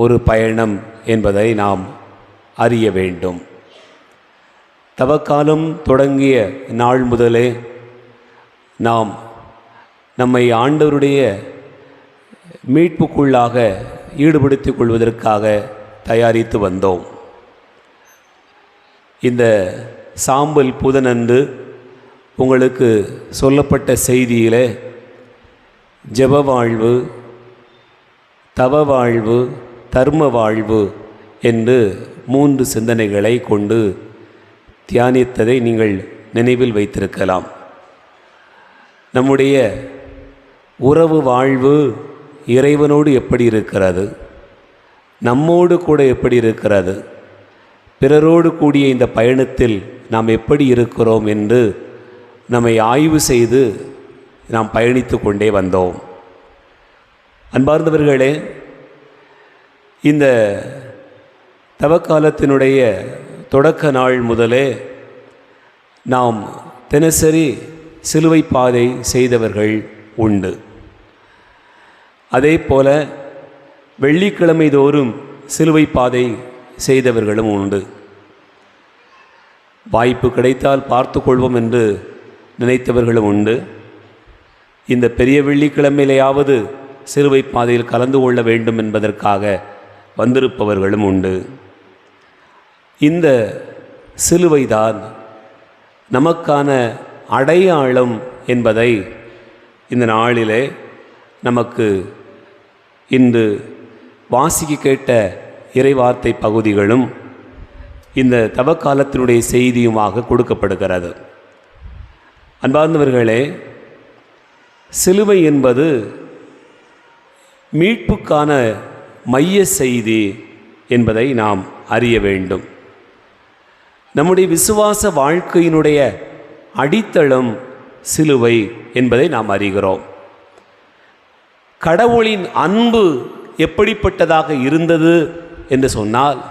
ஒரு பயணம் என்பதை நாம் அறிய வேண்டும். தவக்காலம் தொடங்கிய நாள் முதலே நாம் நம்மை ஆண்டவருடைய மீட்புக்குள்ளாக ஈடுபடுத்திக் கொள்வதற்காக தயாரித்து வந்தோம். இந்த சாம்பல் புதனன்று உங்களுக்கு சொல்லப்பட்ட செய்தியிலே ஜெப வாழ்வு, தவ வாழ்வு, தர்ம வாழ்வு என்று 3 சிந்தனைகளை கொண்டு தியானித்ததை நீங்கள் நினைவில் வைத்திருக்கலாம். நம்முடைய உறவு வாழ்வு இறைவனோடு எப்படி இருக்கிறது, நம்மோடு கூட எப்படி இருக்கிறது, பிறரோடு கூடிய இந்த பயணத்தில் நாம் எப்படி இருக்கிறோம் என்று நம்மை ஆய்வு செய்து நாம் பயணித்து கொண்டே வந்தோம். அன்பார்ந்தவர்களே, இந்த தவக்காலத்தினுடைய தொடக்க நாள் முதலே நாம் தினசரி சிலுவை பாதை செய்தவர்கள் உண்டு. அதே போல வெள்ளிக்கிழமை தோறும் சிலுவை பாதை செய்தவர்களும் உண்டு. வாய்ப்பு கிடைத்தால் பார்த்து கொள்வோம் என்று நினைத்தவர்களும் உண்டு. இந்த பெரிய வெள்ளிக்கிழமையிலேயாவது சிலுவை பாதையில் கலந்து கொள்ள வேண்டும் என்பதற்காக வந்திருப்பவர்களும் உண்டு. இந்த சிலுவைதான் நமக்கான அடையாளம் என்பதை இந்த நாளிலே நமக்கு இன்று வாசிக்க கேட்ட இறைவார்த்தை பகுதிகளும் இந்த தவக்காலத்தினுடைய செய்தியுமாக கொடுக்கப்படுகிறது. அன்பார்ந்தவர்களே, சிலுவை என்பது மீட்புக்கான மைய செய்தி என்பதை நாம் அறிய வேண்டும். நம்முடைய விசுவாச வாழ்க்கையினுடைய அடித்தளம் சிலுவை என்பதை நாம் அறிகிறோம். கடவுளின் அன்பு எப்படிப்பட்டதாக இருந்தது என்று சொன்னால்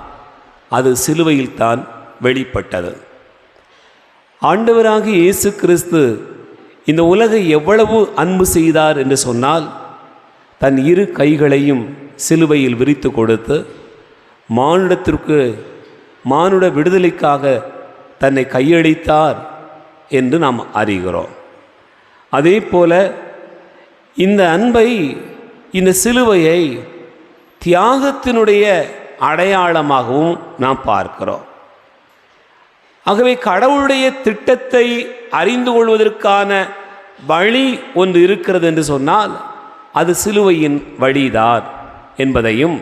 அது சிலுவையில்தான் வெளிப்பட்டது. ஆண்டவராகிய இயேசு கிறிஸ்து இந்த உலகை எவ்வளவு அன்பு செய்தார் என்று சொன்னால் தன் இரு கைகளையும் சிலுவையில் விரித்து கொடுத்து மானுட விடுதலைக்காக தன்னை கையளித்தார் என்று நாம் அறிகிறோம். அதே போல இந்த அன்பை, இந்த சிலுவையை தியாகத்தினுடைய அடையாளமாகவும் நாம் பார்க்கிறோம். ஆகவே கடவுளுடைய திட்டத்தை அறிந்து கொள்வதற்கான வழி ஒன்று இருக்கிறது என்று சொன்னால் அது சிலுவையின் வழிதான் என்பதையும்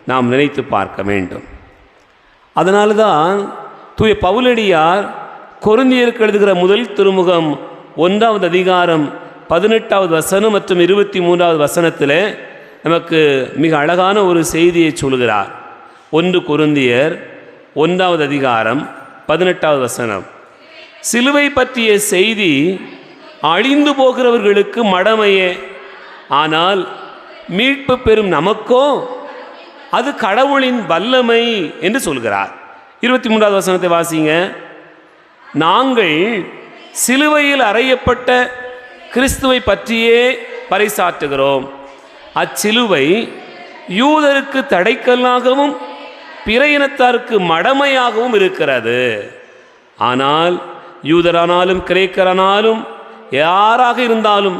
நாம் நினைத்து பார்க்க வேண்டும். அதனால தான் தூய பவுலடியார் கொரிந்தியருக்கு எழுதுகிற முதல் திருமுகம் 1வது அதிகாரம் 18வது வசனம் மற்றும் 23வது வசனத்தில் நமக்கு மிக அழகான ஒரு செய்தியை சொல்கிறார். 1 கொரிந்தியர் 1வது அதிகாரம் 18வது வசனம், சிலுவை பற்றிய செய்தி அழிந்து போகிறவர்களுக்கு மடமையே, ஆனால் மீட்பு பெறும் நமக்கோ அது கடவுளின் வல்லமை என்று சொல்கிறார். 23வது வசனத்தை வாசிங்க. நாங்கள் சிலுவையில் அறையப்பட்ட கிறிஸ்துவை பற்றியே பறைசாற்றுகிறோம். அச்சிலுவை யூதருக்கு தடைக்கல்லாகவும் பிற இனத்தாருக்கு மடமையாகவும் இருக்கிறது. ஆனால் யூதரானாலும் கிரேக்கரானாலும் யாராக இருந்தாலும்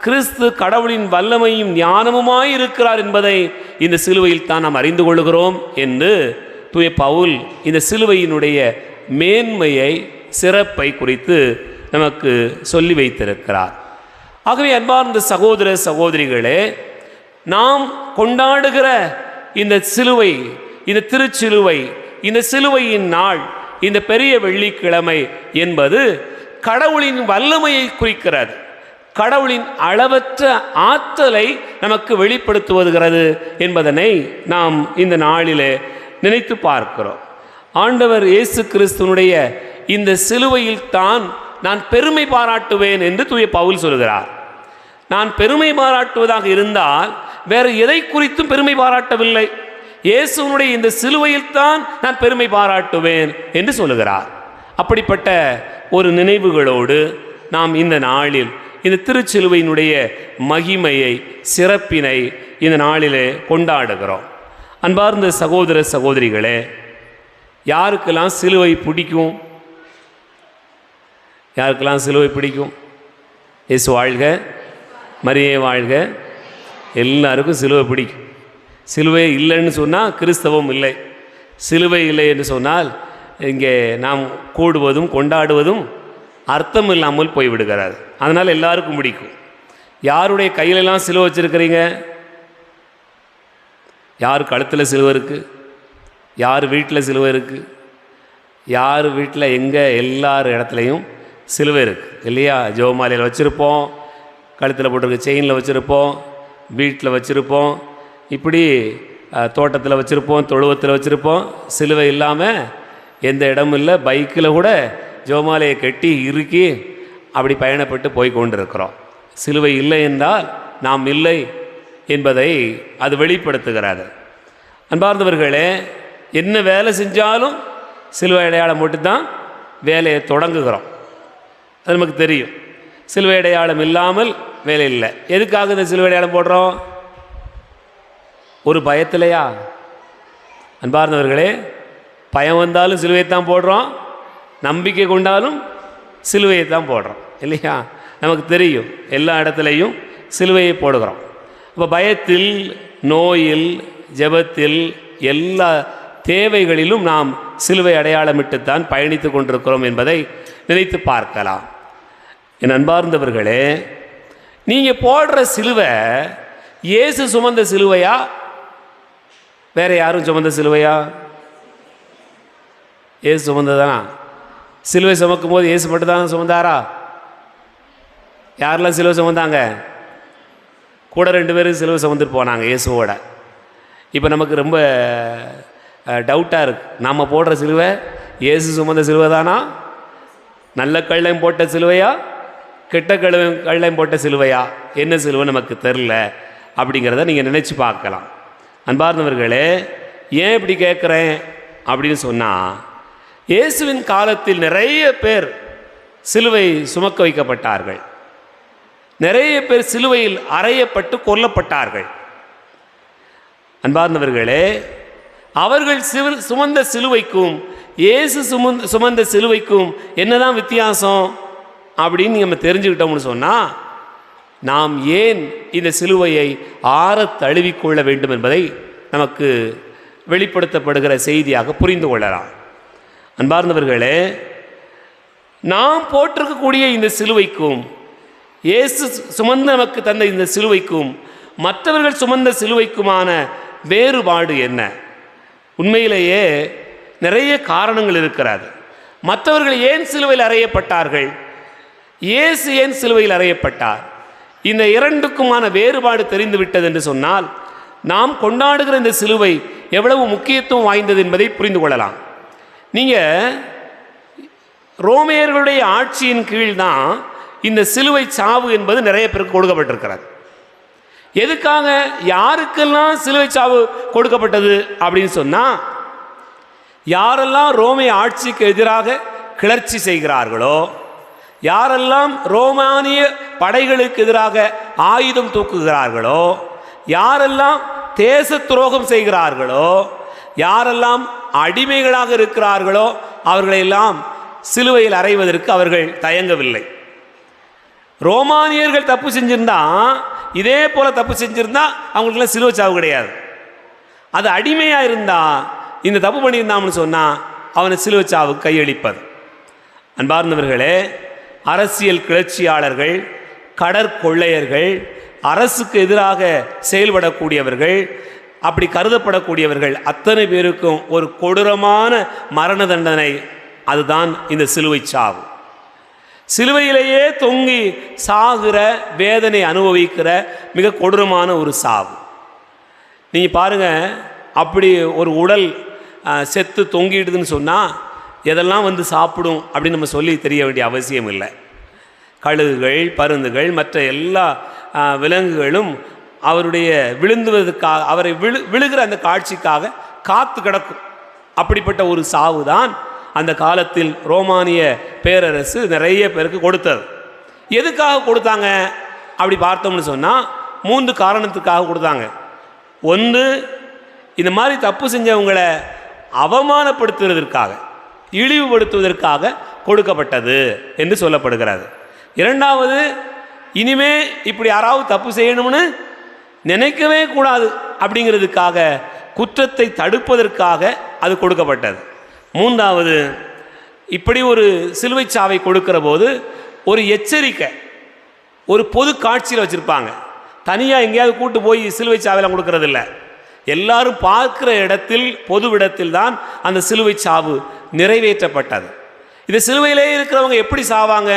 கிறிஸ்து கடவுளின் வல்லமையும் ஞானமுமாய் இருக்கிறார் என்பதை இந்த சிலுவையில் தான் நாம் அறிந்து கொள்கிறோம் என்று தூய பவுல் இந்த சிலுவையினுடைய மேன்மையை, சிறப்பை குறித்து நமக்கு சொல்லி வைத்திருக்கிறார். ஆகவே அன்பார்ந்த சகோதர சகோதரிகளே, நாம் கொண்டாடுகிற இந்த சிலுவை, இந்த திருச்சிலுவை, இந்த சிலுவையின் நாள், இந்த பெரிய வெள்ளிக்கிழமை என்பது கடவுளின் வல்லமையை குறிக்கிறது. கடவுளின் அளவற்ற ஆற்றலை நமக்கு வெளிப்படுத்துவது என்பதனை நாம் இந்த நாளிலே நினைத்து பார்க்கிறோம். ஆண்டவர் இயேசு கிறிஸ்துவனுடைய இந்த சிலுவையில் தான் நான் பெருமை பாராட்டுவேன் என்று தூய பவுல் சொல்கிறார். நான் பெருமை பாராட்டுவதாக இருந்தால் வேறு எதை குறித்தும் பெருமை பாராட்டவில்லை, இயேசுவனுடைய இந்த சிலுவையில் தான் நான் பெருமை பாராட்டுவேன் என்று சொல்லுகிறார். அப்படிப்பட்ட ஒரு நினைவுகளோடு நாம் இந்த நாளில் இந்த திருச்சிலுவையினுடைய மகிமையை, சிறப்பினை இந்த நாளிலே கொண்டாடுகிறோம். அன்பார்ந்த சகோதர சகோதரிகளே, யாருக்கெல்லாம் சிலுவை பிடிக்கும்? யாருக்கெல்லாம் சிலுவை பிடிக்கும்? இயேசு வாழ்க, மரியே வாழ்க. எல்லாருக்கும் சிலுவை பிடிக்கும். சிலுவை இல்லைன்னு சொன்னால் கிறிஸ்தவம் இல்லை. சிலுவை இல்லை என்று சொன்னால் இங்கே நாம் கூடுவதும் கொண்டாடுவதும் அர்த்தம் இல்லாமல் போய்விடுகிறார். அதனால் எல்லாருக்கும் பிடிக்கும். யாருடைய கையிலெல்லாம் சிலுவை வச்சுருக்கிறீங்க? யார் கழுத்தில் சிலுவை இருக்குது? யார் வீட்டில் சிலுவை இருக்குது? யார் வீட்டில் எங்கே எல்லார் இடத்துலையும் சிலுவை இருக்குது இல்லையா? ஜெபமாலையில் வச்சுருப்போம், கழுத்தில் போட்டிருக்க செயினில் வச்சுருப்போம், வீட்டில் வச்சுருப்போம், இப்படி தோட்டத்தில் வச்சுருப்போம், தொழுவத்தில் வச்சுருப்போம். சிலுவை இல்லாமல் எந்த இடமும் இல்லை. பைக்கில் கூட ஜெபமாலையை கட்டி இறுக்கி அப்படி பயணப்பட்டு போய் கொண்டிருக்கிறோம். சிலுவை இல்லை என்றால் நாம் இல்லை என்பதை அது வெளிப்படுத்துகிறது. அன்பார்ந்தவர்களே, என்ன வேலை செஞ்சாலும் சிலுவை அடையாளம் மட்டும்தான் வேலையை தொடங்குகிறோம். அது நமக்கு தெரியும். சிலுவை அடையாளம் இல்லாமல் வேலை இல்லை. எதுக்காக இந்த சிலுவை அடையாளம் போடுறோம்? ஒரு பயத்திலையா? அன்பார்ந்தவர்களே, பயம் வந்தாலும் சிலுவையை தான் போடுறோம், நம்பிக்கை கொண்டாலும் சிலுவையை தான் போடுறோம் இல்லையா? நமக்கு தெரியும் எல்லா இடத்துலையும் சிலுவையை போடுகிறோம். அப்போ பயத்தில், நோயில், ஜெபத்தில், எல்லா தேவைகளிலும் நாம் சிலுவை அடையாளமிட்டுத்தான் பயணித்து கொண்டிருக்கிறோம் என்பதை நினைத்து பார்க்கலாம். என் அன்பார்ந்தவர்களே, நீங்கள் போடுற சிலுவை இயேசு சுமந்த சிலுவையா, வேற யாரும் சுமந்த சிலுவையா? இயேசு சுமந்ததானா? சிலுவை சுமக்கும் போது இயேசு மட்டும் தானே சுமந்தாரா? யாரெல்லாம் சிலுவை சுமந்தாங்க? கூட 2 பேரும் சிலுவை சுமந்துட்டு போனாங்க இயேசுவோட. இப்போ நமக்கு ரொம்ப டவுட்டாக இருக்குது, நம்ம போடுற சிலுவை இயேசு சுமந்த சிலுவை தானா? நல்ல கள்ளையும் போட்ட சிலுவையா, கெட்ட கள்ளையும் போட்ட சிலுவையா, என்ன சிலுவை நமக்கு தெரில அப்படிங்கிறத நீங்கள் நினச்சி பார்க்கலாம். அன்பார்ந்தவர்களே, ஏன் இப்படி கேட்குறேன் அப்படின்னு சொன்னால், இயேசுவின் காலத்தில் நிறைய பேர் சிலுவை சுமக்க வைக்கப்பட்டார்கள். நிறைய பேர் சிலுவையில் அறையப்பட்டு கொல்லப்பட்டார்கள். அன்பார்ந்தவர்களே, அவர்கள் சுமந்த சிலுவைக்கும் இயேசு சுமந்த சிலுவைக்கும் என்னதான் வித்தியாசம் அப்படின்னு நம்ம தெரிஞ்சுக்கிட்டோம்னு சொன்னால், நாம் ஏன் இந்த சிலுவையை ஆற தழுவிக்கொள்ள வேண்டும் என்பதை நமக்கு வெளிப்படுத்தப்படுகிற செய்தியாக புரிந்து கொள்ளலாம். அன்பார்ந்தவர்களே, நாம் போட்டிருக்கக்கூடிய இந்த சிலுவைக்கும் இயேசு சுமந்த நமக்கு தந்த இந்த சிலுவைக்கும் மற்றவர்கள் சுமந்த சிலுவைக்குமான வேறுபாடு என்ன? உண்மையிலேயே நிறைய காரணங்கள் இருக்கிறது. மற்றவர்கள் ஏன் சிலுவையில் அறையப்பட்டார்கள், இயேசு ஏன் சிலுவையில் அறையப்பட்டார்? இந்த இரண்டுக்குமான வேறுபாடு தெரிந்துவிட்டது என்று சொன்னால், நாம் கொண்டாடுகிற இந்த சிலுவை எவ்வளவு முக்கியத்துவம் வாய்ந்தது என்பதை புரிந்து கொள்ளலாம். நீங்கள் ரோமையர்களுடைய ஆட்சியின் கீழ்தான் இந்த சிலுவை சாவு என்பது நிறைய பேருக்கு கொடுக்கப்பட்டிருக்கிறது. எதுக்காக, யாருக்கெல்லாம் சிலுவை சாவு கொடுக்கப்பட்டது அப்படின்னு சொன்னால், யாரெல்லாம் ரோமை ஆட்சிக்கு எதிராக கிளர்ச்சி செய்கிறார்களோ, யாரெல்லாம் ரோமானிய படைகளுக்கு எதிராக ஆயுதம் தூக்குகிறார்களோ, யாரெல்லாம் தேச துரோகம் செய்கிறார்களோ, யாரெல்லாம் அடிமைகளாக இருக்கிறார்களோ, அவர்களெல்லாம் சிலுவையில் அறைவதற்கு அவர்கள் தயங்கவில்லை. ரோமானியர்கள் தப்பு செஞ்சிருந்தா, இதே போல தப்பு செஞ்சிருந்தா அவங்களுக்குலாம் சிலுவை சாவு கிடையாது. அது அடிமையாக இருந்தால், இந்த தப்பு பண்ணியிருந்தான்னு சொன்னால் அவனை சிலுவை சாவுக்கு கையளிப்பது. அன்பார்ந்தவர்களே, அரசியல் கிளர்ச்சியாளர்கள், கடற்கொள்ளையர்கள், அரசுக்கு எதிராக செயல்படக்கூடியவர்கள், அப்படி கருதப்படக்கூடியவர்கள் அத்தனை பேருக்கும் ஒரு கொடூரமான மரண தண்டனை, அதுதான் இந்த சிலுவை சாவு. சிலுவையிலேயே தொங்கி சாகிற, வேதனை அனுபவிக்கிற மிக கொடூரமான ஒரு சாவு. நீங்கள் பாருங்கள், அப்படி ஒரு உடல் செத்து தொங்கிடுதுன்னு சொன்னால் எதெல்லாம் வந்து சாப்பிடும் அப்படின்னு நம்ம சொல்லி தெரிய வேண்டிய அவசியம் இல்லை. கழுகுகள், பருந்துகள், மற்ற எல்லா விலங்குகளும் அவருடைய விழுந்துவதற்காக, அவரை விழுகிற அந்த காட்சிக்காக காத்து கிடக்கும். அப்படிப்பட்ட ஒரு சாவு தான் அந்த காலத்தில் ரோமானிய பேரரசு நிறைய பேருக்கு கொடுத்தது. எதுக்காக கொடுத்தாங்க அப்படி பார்த்தோம்னு சொன்னால், 3 காரணத்துக்காக கொடுத்தாங்க. ஒன்று, இந்த மாதிரி தப்பு செஞ்சவங்களை அவமானப்படுத்துவதற்காக, இழிவுபடுத்துவதற்காக கொடுக்கப்பட்டது என்று சொல்லப்படுகிறது. இரண்டாவது, இனிமே இப்படி யாராவது தப்பு செய்யணும்னு நினைக்கவே கூடாது அப்படிங்கிறதுக்காக, குற்றத்தை தடுப்பதற்காக அது கொடுக்கப்பட்டது. மூன்றாவது, இப்படி ஒரு சிலுவை சாவை கொடுக்கிற போது ஒரு எச்சரிக்கை, ஒரு பொது காட்சியில் வச்சுருப்பாங்க. தனியாக எங்கேயாவது கூட்டு போய் சிலுவை சாவையெல்லாம் கொடுக்கறதில்ல. எல்லாரும் பார்க்கிற இடத்தில், பொது இடத்தில் தான் அந்த சிலுவை சாவு நிறைவேற்றப்பட்டது. இந்த சிலுவையிலே இருக்கிறவங்க எப்படி சாவாங்க?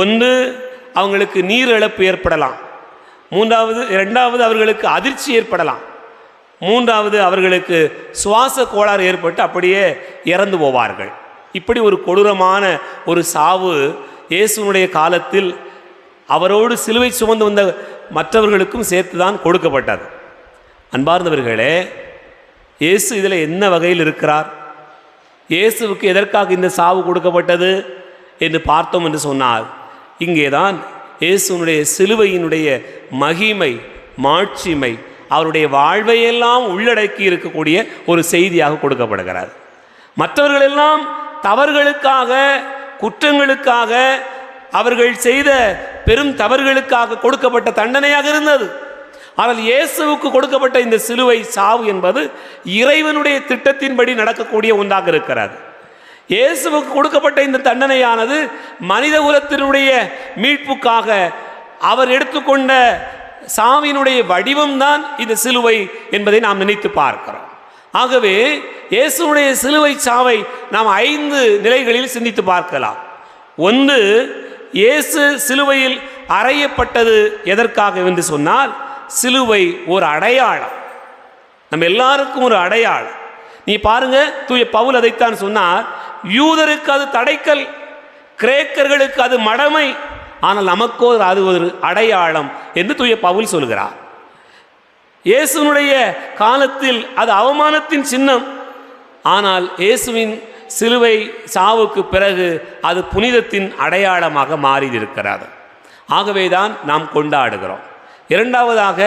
ஒன்று, அவங்களுக்கு நீர் இழப்பு ஏற்படலாம். இரண்டாவது அவர்களுக்கு அதிர்ச்சி ஏற்படலாம். மூன்றாவது, அவர்களுக்கு சுவாச கோளாறு ஏற்பட்டு அப்படியே இறந்து போவார்கள். இப்படி ஒரு கொடூரமான ஒரு சாவு இயேசுனுடைய காலத்தில் அவரோடு சிலுவை சுமந்து வந்த மற்றவர்களுக்கும் சேர்த்து தான் கொடுக்கப்பட்டது. அன்பார்ந்தவர்களே, இயேசு இதில் என்ன வகையில் இருக்கிறார்? இயேசுவுக்கு எதற்காக இந்த சாவு கொடுக்கப்பட்டது என்று பார்த்தோம் என்று சொன்னால், இங்கே தான் இயேசுனுடைய சிலுவையினுடைய மகிமை, மாட்சிமை, அவருடைய வாழ்வையெல்லாம் உள்ளடக்கி இருக்கக்கூடிய ஒரு செய்தியாக கொடுக்கப்படுகிறார். மற்றவர்களெல்லாம் தவறுகளுக்காக, குற்றங்களுக்காக, அவர்கள் செய்த பெரும் தவறுகளுக்காக கொடுக்கப்பட்ட தண்டனையாக இருந்தது. ஆனால் இயேசுவுக்கு கொடுக்கப்பட்ட இந்த சிலுவை சாவு என்பது இறைவனுடைய திட்டத்தின்படி நடக்கக்கூடிய ஒன்றாக இருக்கிறது. இயேசுவுக்கு கொடுக்கப்பட்ட இந்த தண்டனையானது மனித குலத்தினுடைய மீட்புக்காக அவர் எடுத்துக்கொண்ட சாவினுடைய வடிவம்தான் இந்த சிலுவை என்பதை நாம் நினைத்து பார்க்கிறோம். ஆகவே இயேசுடைய சிலுவை சாவை நாம் 5 நிலைகளில் சிந்தித்து பார்க்கலாம். ஒன்று, இயேசு சிலுவையில் அறையப்பட்டது எதற்காக என்று சொன்னால், சிலுவை ஒரு அடையாளம், நம்ம எல்லாருக்கும் ஒரு அடையாளம். நீ பாருங்க, தூய பவுல் அதைத்தான் சொன்னார். யூதருக்கு அது தடைக்கல், கிரேக்கர்களுக்கு அது மடமை, ஆனால் நமக்கோ அது ஒரு அடையாளம் என்று தூய பவுல் சொல்கிறார். இயேசுனுடைய காலத்தில் அது அவமானத்தின் சின்னம், ஆனால் இயேசுவின் சிலுவை சாவுக்கு பிறகு அது புனிதத்தின் அடையாளமாக மாறி இருக்கிறது. ஆகவேதான் நாம் கொண்டாடுகிறோம். இரண்டாவதாக,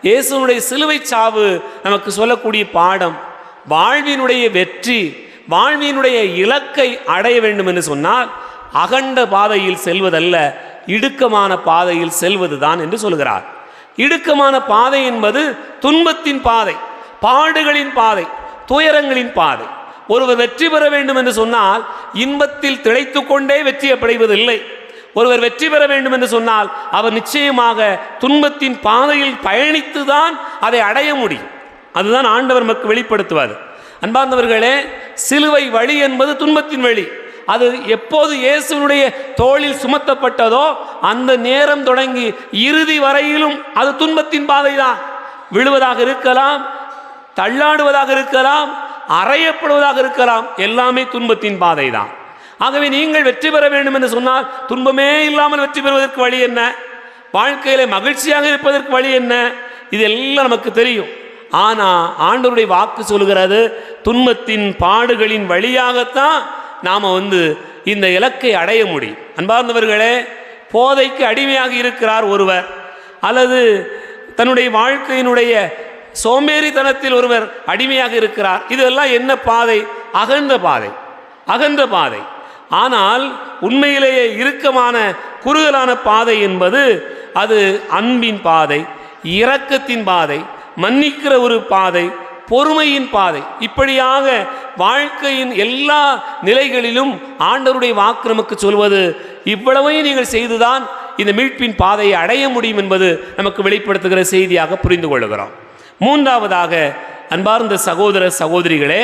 இயேசுனுடைய சிலுவை சாவு நமக்கு சொல்லக்கூடிய பாடம், வாழ்வினுடைய வெற்றி, வாழ்வினுடைய இலக்கை அடைய வேண்டும் என்று சொன்னால் அகண்ட பாதையில் செல்வதல்ல, இடுக்கமான பாதையில் செல்வதுதான் என்று சொல்கிறார். இடுக்கமான பாதை என்பது துன்பத்தின் பாதை, பாடுகளின் பாதை, துயரங்களின் பாதை. ஒருவர் வெற்றி பெற வேண்டும் என்று சொன்னால் இன்பத்தில் திளைத்து கொண்டே வெற்றியை அடைவதில்லை. ஒருவர் வெற்றி பெற வேண்டும் என்று சொன்னால் அவர் நிச்சயமாக துன்பத்தின் பாதையில் பயணித்துதான் அதை அடைய முடியும். அதுதான் ஆண்டவர் நமக்கு வெளிப்படுத்துவார். அன்பார்ந்தவர்களே, சிலுவை வழி என்பது துன்பத்தின் வழி. அது எப்போது இயேசுனுடைய தோளில் சுமத்தப்பட்டதோ அந்த நேரம் தொடங்கி இறுதி வரையிலும் அது துன்பத்தின் பாதை தான். விழுவதாக இருக்கலாம், தள்ளாடுவதாக இருக்கலாம், அறையப்படுவதாக இருக்கலாம், எல்லாமே துன்பத்தின் பாதை தான். ஆகவே நீங்கள் வெற்றி பெற வேண்டும் என்று சொன்னால் துன்பமே இல்லாமல் வெற்றி பெறுவதற்கு வழி என்ன, வாழ்க்கையில மகிழ்ச்சியாக இருப்பதற்கு வழி என்ன, இதெல்லாம் நமக்கு தெரியும். ஆனால் ஆண்டவருடைய வாக்கு சொல்கிறது, துன்பத்தின் பாடுகளின் வழியாகத்தான் நாம் இந்த இலக்கை அடைய முடியும். அன்பார்ந்தவர்களே, போதைக்கு அடிமையாக இருக்கிறார் ஒருவர், அல்லது தன்னுடைய வாழ்க்கையினுடைய சோம்பேறித்தனத்தில் ஒருவர் அடிமையாக இருக்கிறார். இதெல்லாம் என்ன பாதை? அகன்ற பாதை, அகன்ற பாதை. ஆனால் உண்மையிலேயே இறுக்கமான குறுகலான பாதை என்பது அது அன்பின் பாதை, இரக்கத்தின் பாதை, மன்னிக்கிற ஒரு பாதை, பொறுமையின் பாதை. இப்படியாக வாழ்க்கையின் எல்லா நிலைகளிலும் ஆண்டவருடைய வாக்கு நமக்கு சொல்வது, இவ்வளவையும் நீங்கள் செய்துதான் இந்த மீட்பின் பாதையை அடைய முடியும் என்பது நமக்கு வெளிப்படுத்துகிற செய்தியாக புரிந்து கொள்கிறோம். மூன்றாவதாக, அன்பார்ந்த சகோதர சகோதரிகளே,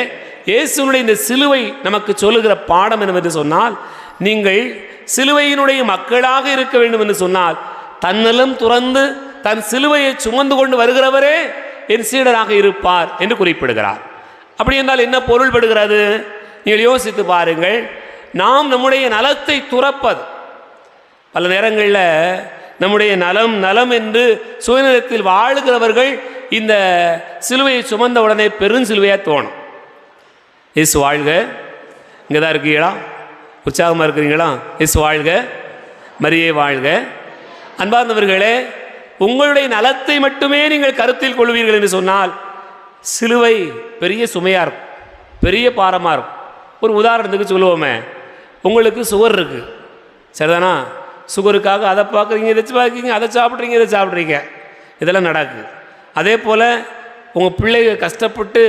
இயேசுனுடைய இந்த சிலுவை நமக்கு சொல்லுகிற பாடம் என்னவென்று சொன்னால், நீங்கள் சிலுவையினுடைய மக்களாக இருக்க வேண்டும் என்று சொன்னால் தன்னலம் துறந்து தன் சிலுவையை சுமந்து கொண்டு வருகிறவரே என் சீடராக இருப்பார் என்று குறிப்பிடுகிறார். அப்படி என்றால் என்ன பொருள்படுகிறது? நீங்கள் யோசித்து பாருங்கள். நாம் நம்முடைய நலத்தை துறப்பது, பல நேரங்களில் நம்முடைய நலம் நலம் என்று சுயநலத்தில் வாழுகிறவர்கள் இந்த சிலுவையை சுமந்த உடனே பெருஞ்சிலுவையாக தோணும். இயேசு வாழ்க, இங்கே தான் இருக்கீங்களா? உற்சாகமாக இருக்கிறீங்களா? இயேசு வாழ்க, மரியே வாழ்க. அன்பார்ந்தவர்களே, உங்களுடைய நலத்தை மட்டுமே நீங்கள் கருத்தில் கொள்வீர்கள் என்று சொன்னால் சிலுவை பெரிய சுமையாக இருக்கும், பெரிய பாரமாக இருக்கும். ஒரு உதாரணத்துக்கு சொல்லுவோமே, உங்களுக்கு சுகர் இருக்குது, சரிதானா? சுகருக்காக அதை பார்க்குறீங்க, இதை பார்க்குறீங்க, அதை சாப்பிட்றீங்க, இதை சாப்பிட்றீங்க, இதெல்லாம் நடக்குது. அதே போல் உங்கள் பிள்ளைகள் கஷ்டப்பட்டு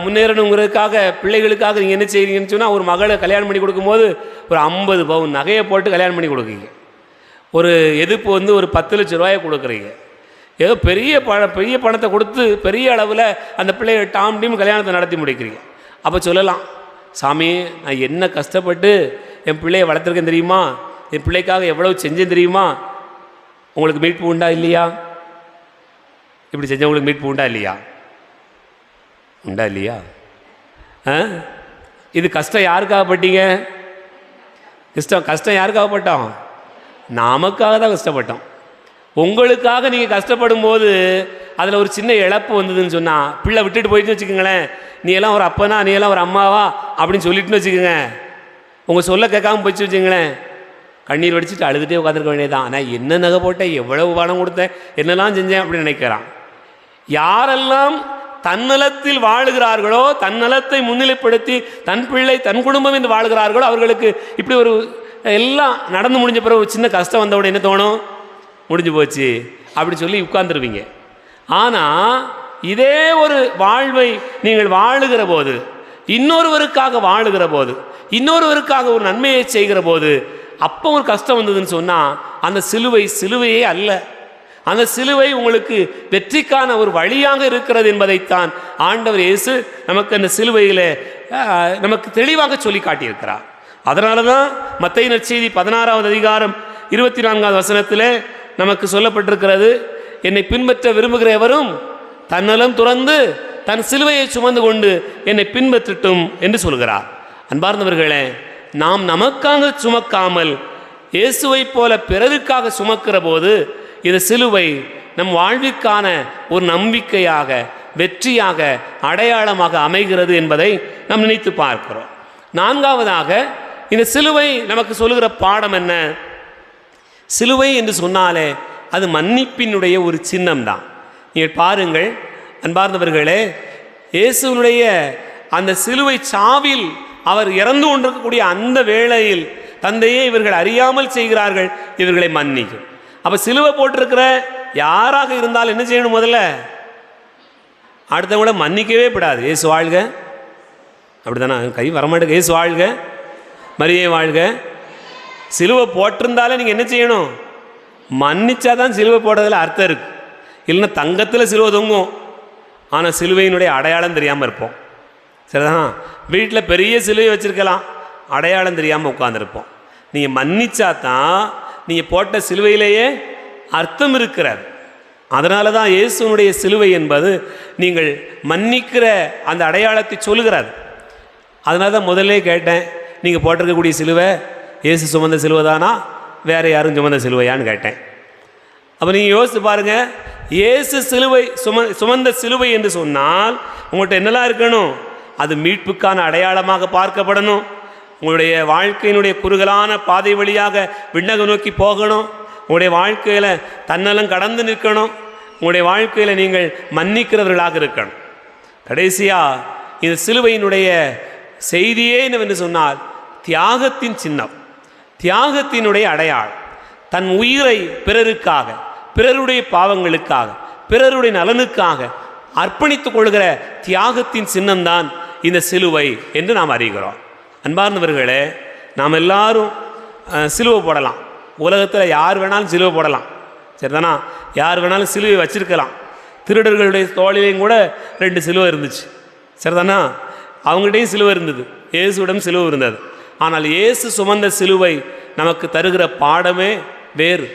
முன்னேறணுங்கிறதுக்காக, பிள்ளைகளுக்காக நீங்கள் என்ன செய்கிறீங்கன்னு சொன்னால், ஒரு மகளை கல்யாணம் பண்ணி கொடுக்கும்போது ஒரு 50 பவுன் நகையை போட்டு கல்யாணம் பண்ணி கொடுக்குறீங்க. ஒரு எதிர்ப்பு ஒரு 10 லட்ச ரூபாயை கொடுக்குறீங்க. ஏதோ பெரிய பணத்தை கொடுத்து பெரிய அளவில் அந்த பிள்ளையை டாம் டீம் கல்யாணத்தை நடத்தி முடிக்கிறீங்க. அப்போ சொல்லலாம், சாமி நான் என்ன கஷ்டப்பட்டு என் பிள்ளையை வளர்த்துருக்கேன் தெரியுமா, என் பிள்ளைக்காக எவ்வளவு செஞ்சேன் தெரியுமா, உங்களுக்கு மீட்பு உண்டா இல்லையா? இப்படி செஞ்சவங்களுக்கு மீட்பு உண்டா இல்லையா? உண்டா இல்லையா? இது கஷ்டம் யாருக்காகப்பட்டீங்க? கஷ்டம் யாருக்காகப்பட்டோம்? நமக்காக தான் கஷ்டப்பட்டோம். உங்களுக்காக நீங்கள் கஷ்டப்படும் போது அதில் ஒரு சின்ன இழப்பு வந்ததுன்னு சொன்னால், பிள்ளை விட்டுட்டு போயிட்டுன்னு வச்சுக்கோங்களேன், நீ எல்லாம் ஒரு அப்பனா, நீ எல்லாம் ஒரு அம்மாவா அப்படின்னு சொல்லிட்டுன்னு வச்சுக்கோங்க, உங்கள் சொல்ல கேட்காம போச்சு வச்சுங்களேன், கண்ணீர் வடிச்சுட்டு அழுதுகிட்டே உட்காந்துருக்க வேண்டியதான். ஆனால் என்ன நகை போட்டேன், எவ்வளவு பணம் கொடுத்தேன், என்னெல்லாம் செஞ்சேன் அப்படின்னு நினைக்கிறான். யாரெல்லாம் தன்னலத்தில் வாழுகிறார்களோ, தன்னலத்தை முன்னிலைப்படுத்தி தன் பிள்ளை தன் குடும்பம் என்று வாழுகிறார்களோ, அவர்களுக்கு இப்படி ஒரு எல்லாம் நடந்து முடிஞ்ச பிறகு ஒரு சின்ன கஷ்டம் வந்தவுடனே என்ன தோணும்? முடிஞ்சு போச்சு அப்படி சொல்லி உட்கார்ந்துருவீங்க. ஆனால் இதே ஒரு வாழ்வை நீங்கள் வாழுகிற போது, இன்னொருவருக்காக வாழுகிற போது, இன்னொருவருக்காக ஒரு நன்மையை செய்கிற போது, அப்போ ஒரு கஷ்டம் வந்ததுன்னு சொன்னால் அந்த சிலுவையே அல்ல, அந்த சிலுவை உங்களுக்கு வெற்றிக்கான ஒரு வழியாக இருக்கிறது என்பதைத்தான் ஆண்டவர் இயேசு நமக்கு அந்த சிலுவையில் நமக்கு தெளிவாக சொல்லி காட்டியிருக்கிறார். அதனால தான் மத்தேயு நற்செய்தி 16வது அதிகாரம் 24வது வசனத்தில் நமக்கு சொல்லப்பட்டிருக்கிறது, என்னை பின்பற்ற விரும்புகிற எவரும் தன்னலம் துறந்து தன் சிலுவையை சுமந்து கொண்டு என்னை பின்பற்றட்டும் என்று சொல்கிறார். அன்பார்ந்தவர்களே, நாம் நமக்காக சுமக்காமல் இயேசுவை போல பிறருக்காக சுமக்கிற போது இந்த சிலுவை நம் வாழ்விற்கான ஒரு நம்பிக்கையாக, வெற்றியாக, அடையாளமாக அமைகிறது என்பதை நாம் நினைத்து பார்க்கிறோம். 4வதாக இந்த சிலுவை நமக்கு சொல்லுகிற பாடம் என்ன? சிலுவை என்று சொன்னாலே அது மன்னிப்பினுடைய ஒரு சின்னம்தான். நீங்கள் பாருங்கள் அன்பார்ந்தவர்களே, இயேசுனுடைய அந்த சிலுவை சாவில் அவர் இறந்து கொண்டிருக்கக்கூடிய அந்த வேளையில், தந்தையே இவர்கள் அறியாமல் செய்கிறார்கள், இவர்களை மன்னிக்கும். அப்போ சிலுவை போட்டிருக்கிற யாராக இருந்தாலும் என்ன செய்யணும்? முதல்ல அடுத்தவங்கள மன்னிக்கவே கூடாது. இயேசு வாழ்க, அப்படி தானே? கை வரமாட்டேங்க. இயேசு வாழ்க, மரியே வாழ்க. சிலுவை போட்டிருந்தாலே நீங்கள் என்ன செய்யணும்? மன்னிச்சா தான் சிலுவை போடுறதுல அர்த்தம் இருக்குது. இல்லைன்னா தங்கத்தில் சிலுவை தொங்கும், ஆனால் சிலுவையினுடைய அடையாளம் தெரியாமல் இருப்போம். சரிதான்? வீட்டில் பெரிய சிலுவை வச்சுருக்கலாம், அடையாளம் தெரியாமல் உட்காந்துருப்போம். நீங்கள் மன்னிச்சா தான் நீங்கள் போட்ட சிலுவையிலேயே அர்த்தம் இருக்கிறார். அதனால தான் இயேசுனுடைய சிலுவை என்பது நீங்கள் மன்னிக்கிற அந்த அடையாளத்தை சொல்லுகிறார். அதனால தான் முதல்ல கேட்டேன், நீங்கள் போட்டிருக்கக்கூடிய சிலுவை இயேசு சுமந்த சிலுவை தானா, வேறு யாரும் சுமந்த சிலுவையான்னு கேட்டேன். அப்போ நீங்கள் யோசித்து பாருங்கள், இயேசு சிலுவை சுமந்த சிலுவை என்று சொன்னால் உங்கள்கிட்ட என்னெல்லாம் இருக்கணும்? அது மீட்புக்கான அடையாளமாக பார்க்கப்படணும். உங்களுடைய வாழ்க்கையினுடைய குறுகலான பாதை வழியாக விண்ணகம் நோக்கி போகணும். உங்களுடைய வாழ்க்கையில் தன்னலம் கடந்து நிற்கணும். உங்களுடைய வாழ்க்கையில் நீங்கள் மன்னிக்கிறவர்களாக இருக்கணும். கடைசியாக இந்த சிலுவையினுடைய செய்தியே என்னவென்று சொன்னால் தியாகத்தின் சின்னம், தியாகத்தினுடைய அடையாளம். தன் உயிரை பிறருக்காக, பிறருடைய பாவங்களுக்காக, பிறருடைய நலனுக்காக அர்ப்பணித்துக் கொள்கிற தியாகத்தின் சின்னம்தான் இந்த சிலுவை என்று நாம் அறிகிறோம். அன்பார்ந்தவர்களே, நாம் எல்லாரும் சிலுவை போடலாம். உலகத்தில் யார் வேணாலும் சிலுவை போடலாம். சரிதானா? யார் வேணாலும் சிலுவை வச்சிருக்கலாம். திருடர்களுடைய தோளிலையும் கூட 2 சிலுவை இருந்துச்சு. சரிதானா? அவங்ககிட்டையும் சிலுவை இருந்தது, இயேசுவிடம் சிலுவை இருந்தது. ஆனால் இயேசு சுமந்த சிலுவை நமக்கு தருகிற பாடமே வேறு.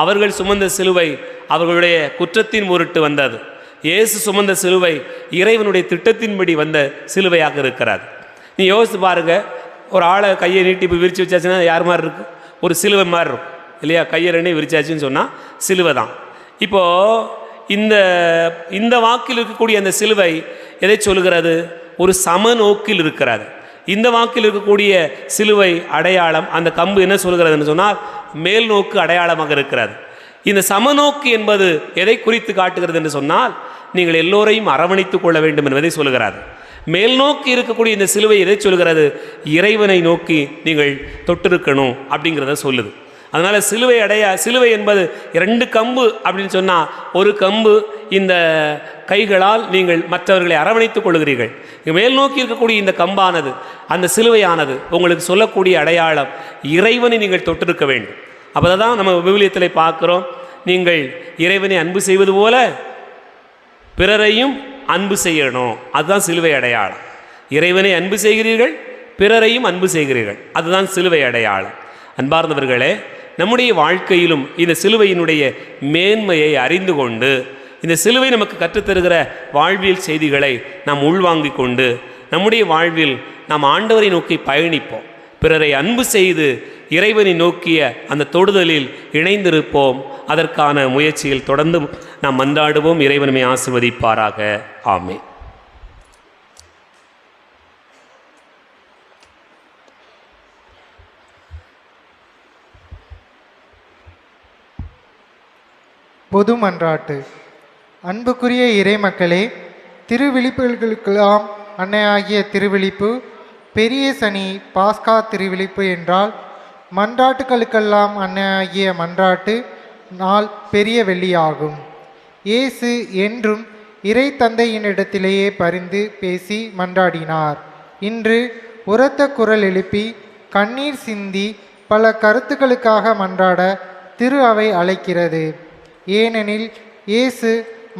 அவர்கள் சுமந்த சிலுவை அவர்களுடைய குற்றத்தின் பொருட்டு வந்தது. இயேசு சுமந்த சிலுவை இறைவனுடைய திட்டத்தின்படி வந்த சிலுவையாக இருக்கிறது. நீ யோசித்து பாருங்க, ஒரு ஆளை கையை நீட்டி இப்போ விரித்து வச்சாச்சுன்னா யார் மாதிரி இருக்குது? ஒரு சிலுவை மாதிரி இருக்கும் இல்லையா? கையை 2 விரிச்சாச்சுன்னு சொன்னால் சிலுவை தான். இப்போது இந்த வாக்கில் இருக்கக்கூடிய அந்த சிலுவை எதை சொல்கிறது? ஒரு சமநோக்கில் இருக்கிறது. இந்த வாக்கில் இருக்கக்கூடிய சிலுவை அடையாளம், அந்த கம்பு என்ன சொல்கிறதுன்னு சொன்னால் மேல் நோக்கு அடையாளமாக இருக்கிறது. இந்த சமநோக்கு என்பது எதை குறித்து காட்டுகிறது என்று சொன்னால் நீங்கள் எல்லோரையும் அரவணைத்துக் கொள்ள வேண்டும் என்பதை சொல்கிறது. மேல் நோக்கி இருக்கக்கூடிய இந்த சிலுவை எதை சொல்கிறது? இறைவனை நோக்கி நீங்கள் தொட்டிருக்கணும் அப்படிங்கிறத சொல்லுது. அதனால் சிலுவை என்பது 2 கம்பு அப்படின்னு சொன்னால், ஒரு கம்பு இந்த கைகளால் நீங்கள் மற்றவர்களை அரவணைத்துக் கொள்கிறீர்கள். மேல் நோக்கி இருக்கக்கூடிய இந்த கம்பானது, அந்த சிலுவையானது உங்களுக்கு சொல்லக்கூடிய அடையாளம் இறைவனை நீங்கள் தொட்டிருக்க வேண்டும். அப்போ தான் நம்ம விவிலியத்தில் பார்க்குறோம், நீங்கள் இறைவனை அன்பு செய்வது போல பிறரையும் அன்பு செய்யணும். அதுதான் சிலுவை அடையாளம். இறைவனை அன்பு செய்கிறீர்கள், பிறரையும் அன்பு செய்கிறீர்கள், அதுதான் சிலுவை அடையாளம். அன்பார்ந்தவர்களே, நம்முடைய வாழ்க்கையிலும் இந்த சிலுவையினுடைய மேன்மையை அறிந்து கொண்டு, இந்த சிலுவை நமக்கு கற்றுத்தருகிற வாழ்வியல் செய்திகளை நாம் உள்வாங்கிக் கொண்டு நம்முடைய வாழ்வில் நாம் ஆண்டவரை நோக்கி பயணிப்போம். பிறரை அன்பு செய்து இறைவனை நோக்கிய அந்த தொடுதலில் இணைந்திருப்போம். அதற்கான முயற்சியில் தொடர்ந்து நாம் மன்றாடுவோம். இறைவனை ஆசீர்வதிப்பாராக. ஆமென். பொது மன்றாட்டு. அன்புக்குரிய இறைமக்களே, திருவிழிப்புகளுக்கெல்லாம் அன்னையாகிய திருவிழிப்பு, பெரிய சனி பாஸ்கா திருவிழிப்பு என்றால், மன்றாட்டுகளுக்கெல்லாம் அன்னையாகிய மன்றாட்டு நாள் பெரிய வெள்ளியாகும். இயேசு என்றும் இறை தந்தையினிடத்திலேயே பரிந்து பேசி மன்றாடினார். இன்று உரத்த குரல் எழுப்பி கண்ணீர் சிந்தி பல கருத்துக்களுக்காக மன்றாட திரு அவை அழைக்கிறது. ஏனெனில் இயேசு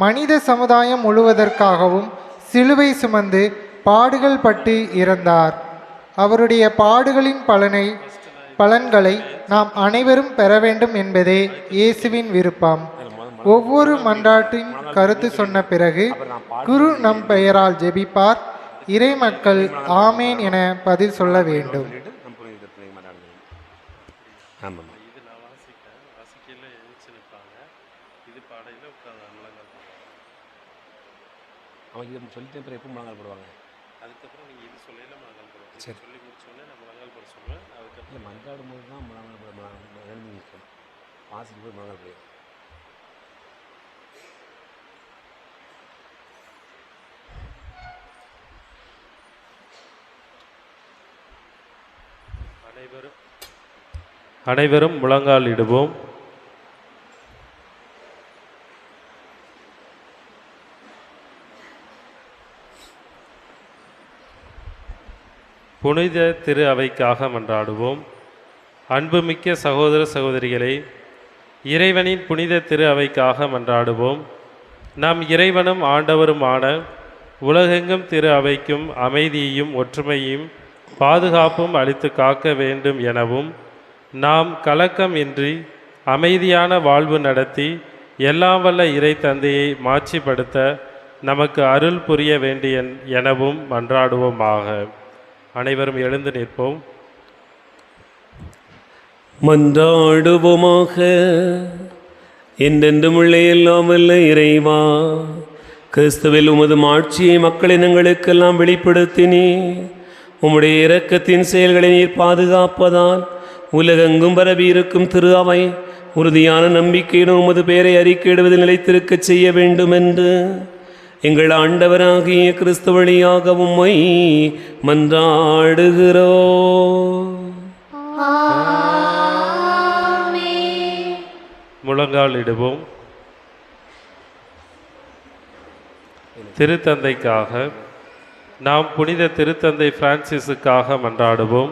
மனித சமுதாயம் முழுவதற்காகவும் சிலுவை சுமந்து பாடுகள் பட்டு இறந்தார். அவருடைய பாடுகளின் பலன்களை நாம் அனைவரும் பெற வேண்டும் என்பதே இயேசுவின் விருப்பம். ஒவ்வொரு மன்றாட்டின் கருத்து சொன்ன பிறகு குரு நம் பெயரால் ஜெபிப்பார். இறை மக்கள் ஆமேன் என பதில் சொல்ல வேண்டும். சொல்லிட்டு அப்புறம் எப்போ முழங்கால் போடுவாங்க? அதுக்கப்புறம் நீங்கள் இது சொல்லையில் முழங்கால் போடுவோம். சரி, சொல்லி முடிச்சோடனே நான் முழங்கால் போட சொல்லுவேன். அதுக்கப்புறம் மன்றாடும் போது தான் முழங்கால் போட நிற்கும். வாசிக்கு போய் முழங்கால் போடுவோம். அனைவரும் முழங்கால் இடுவோம். புனித திரு அவைக்காக மன்றாடுவோம். அன்புமிக்க சகோதர சகோதரிகளே, இறைவனின் புனித திரு அவைக்காக மன்றாடுவோம். நம் இறைவனும் ஆண்டவருமான உலகெங்கும் திரு அவைக்கும் அமைதியையும் ஒற்றுமையும் பாதுகாப்பும் அளித்து காக்க வேண்டும் எனவும், நாம் கலக்கம் இன்றி அமைதியான வாழ்வு நடத்தி எல்லாம் வல்ல இறை தந்தையை மாட்சிப்படுத்த நமக்கு அருள் புரிய வேண்டிய எனவும் மன்றாடுவோமாக. அனைவரும் எழுந்து நிற்போம். மன்றாடுவோமாக. என்றென்றும் உள்ள எல்லாம் வல்ல இறைவா, கிறிஸ்துவில் உமது மாட்சியை மக்களினங்களுக்கெல்லாம் வெளிப்படுத்தினே. உம்முடைய இரக்கத்தின் செயல்களை நீர் பாதுகாப்பதால் உலகெங்கும் பரவி இருக்கும் திரு அவை உறுதியான நம்பிக்கையுடன் உமது பெயரை அறிக்கையிடுவதில் நிலைத்திருக்கச் செய்ய வேண்டும் என்று எங்கள் ஆண்டவராகிய கிறிஸ்து வழியாக உம்மை மன்றாடுகிறோம். முழங்கால் இடுவோம். திருத்தந்தைக்காக நாம் புனித திருத்தந்தை பிரான்சிஸுக்காக மன்றாடுவோம்.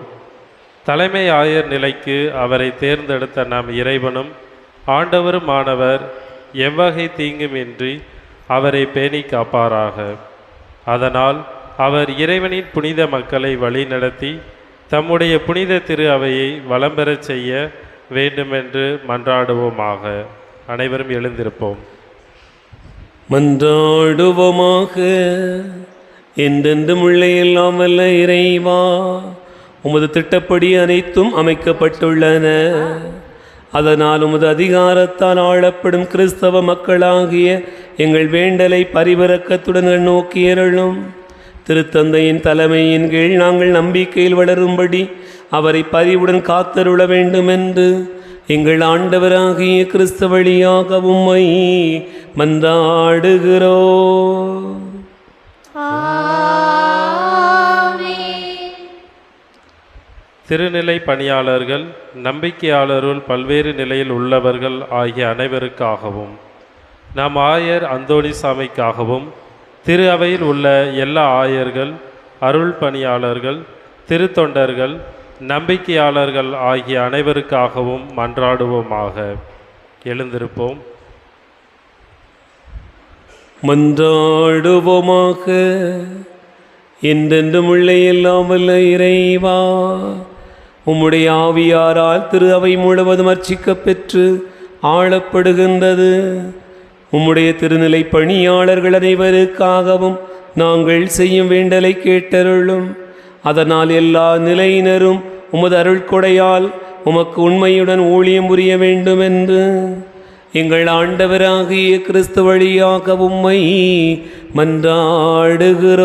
தலைமை ஆயர் நிலைக்கு அவரை தேர்ந்தெடுத்த நம் இறைவனும் ஆண்டவருமானவர் எவ்வகை தீங்குமின்றி அவரை பேணி காப்பாராக. அதனால் அவர் இறைவனின் புனித மக்களை வழிநடத்தி தம்முடைய புனித திரு அவையை வலம் பெறச் செய்ய வேண்டுமென்று மன்றாடுவோமாக. அனைவரும் எழுந்திருப்போம். மன்றாடுவோமாக. என்றென்றும் உள்ள எல்லாம் வல்ல இறைவா, உமது திட்டப்படி அனைத்தும் அமைக்கப்பட்டுள்ளன. அதனால் உமது அதிகாரத்தால் ஆளப்படும் கிறிஸ்தவ மக்களாகிய எங்கள் வேண்டலை பரிவிரக்கத்துடன் நோக்கியருளும். திருத்தந்தையின் தலைமையின் கீழ் நாங்கள் நம்பிக்கையில் வளரும்படி அவரை பரிவுடன் காத்தருள வேண்டும் என்று எங்கள் ஆண்டவராகிய கிறிஸ்து வழியாக உம்மை மன்றாடுகிறோம். திருநிலை பணியாளர்கள், நம்பிக்கையாளருள் பல்வேறு நிலையில் உள்ளவர்கள் ஆகிய அனைவருக்காகவும், நம் ஆயர் அந்தோணிசாமிக்காகவும், திரு அவையில் உள்ள எல்லா ஆயர்கள், அருள் பணியாளர்கள், திருத்தொண்டர்கள், நம்பிக்கையாளர்கள் ஆகிய அனைவருக்காகவும் மன்றாடுவோமாக. எழுந்திருப்போம். மன்றாடுவோமாக. என்றென்றும் உள்ள எல்லாம் வல்ல இறைவா, உம்முடைய ஆவியாரால் திரு அவை முழுவதும் அர்ச்சிக்கப் பெற்று ஆளப்படுகின்றது. உம்முடைய திருநிலை பணியாளர்கள் அனைவருக்காகவும் நாங்கள் செய்யும் வேண்டலை கேட்டருளும். அதனால் எல்லா நிலையினரும் உமது அருள்கொடையால் உமக்கு உண்மையுடன் ஊழியம் புரிய வேண்டும் என்று எங்கள் ஆண்டவராகிய கிறிஸ்து வழியாக உம்மை மன்றாடுகிறோம்.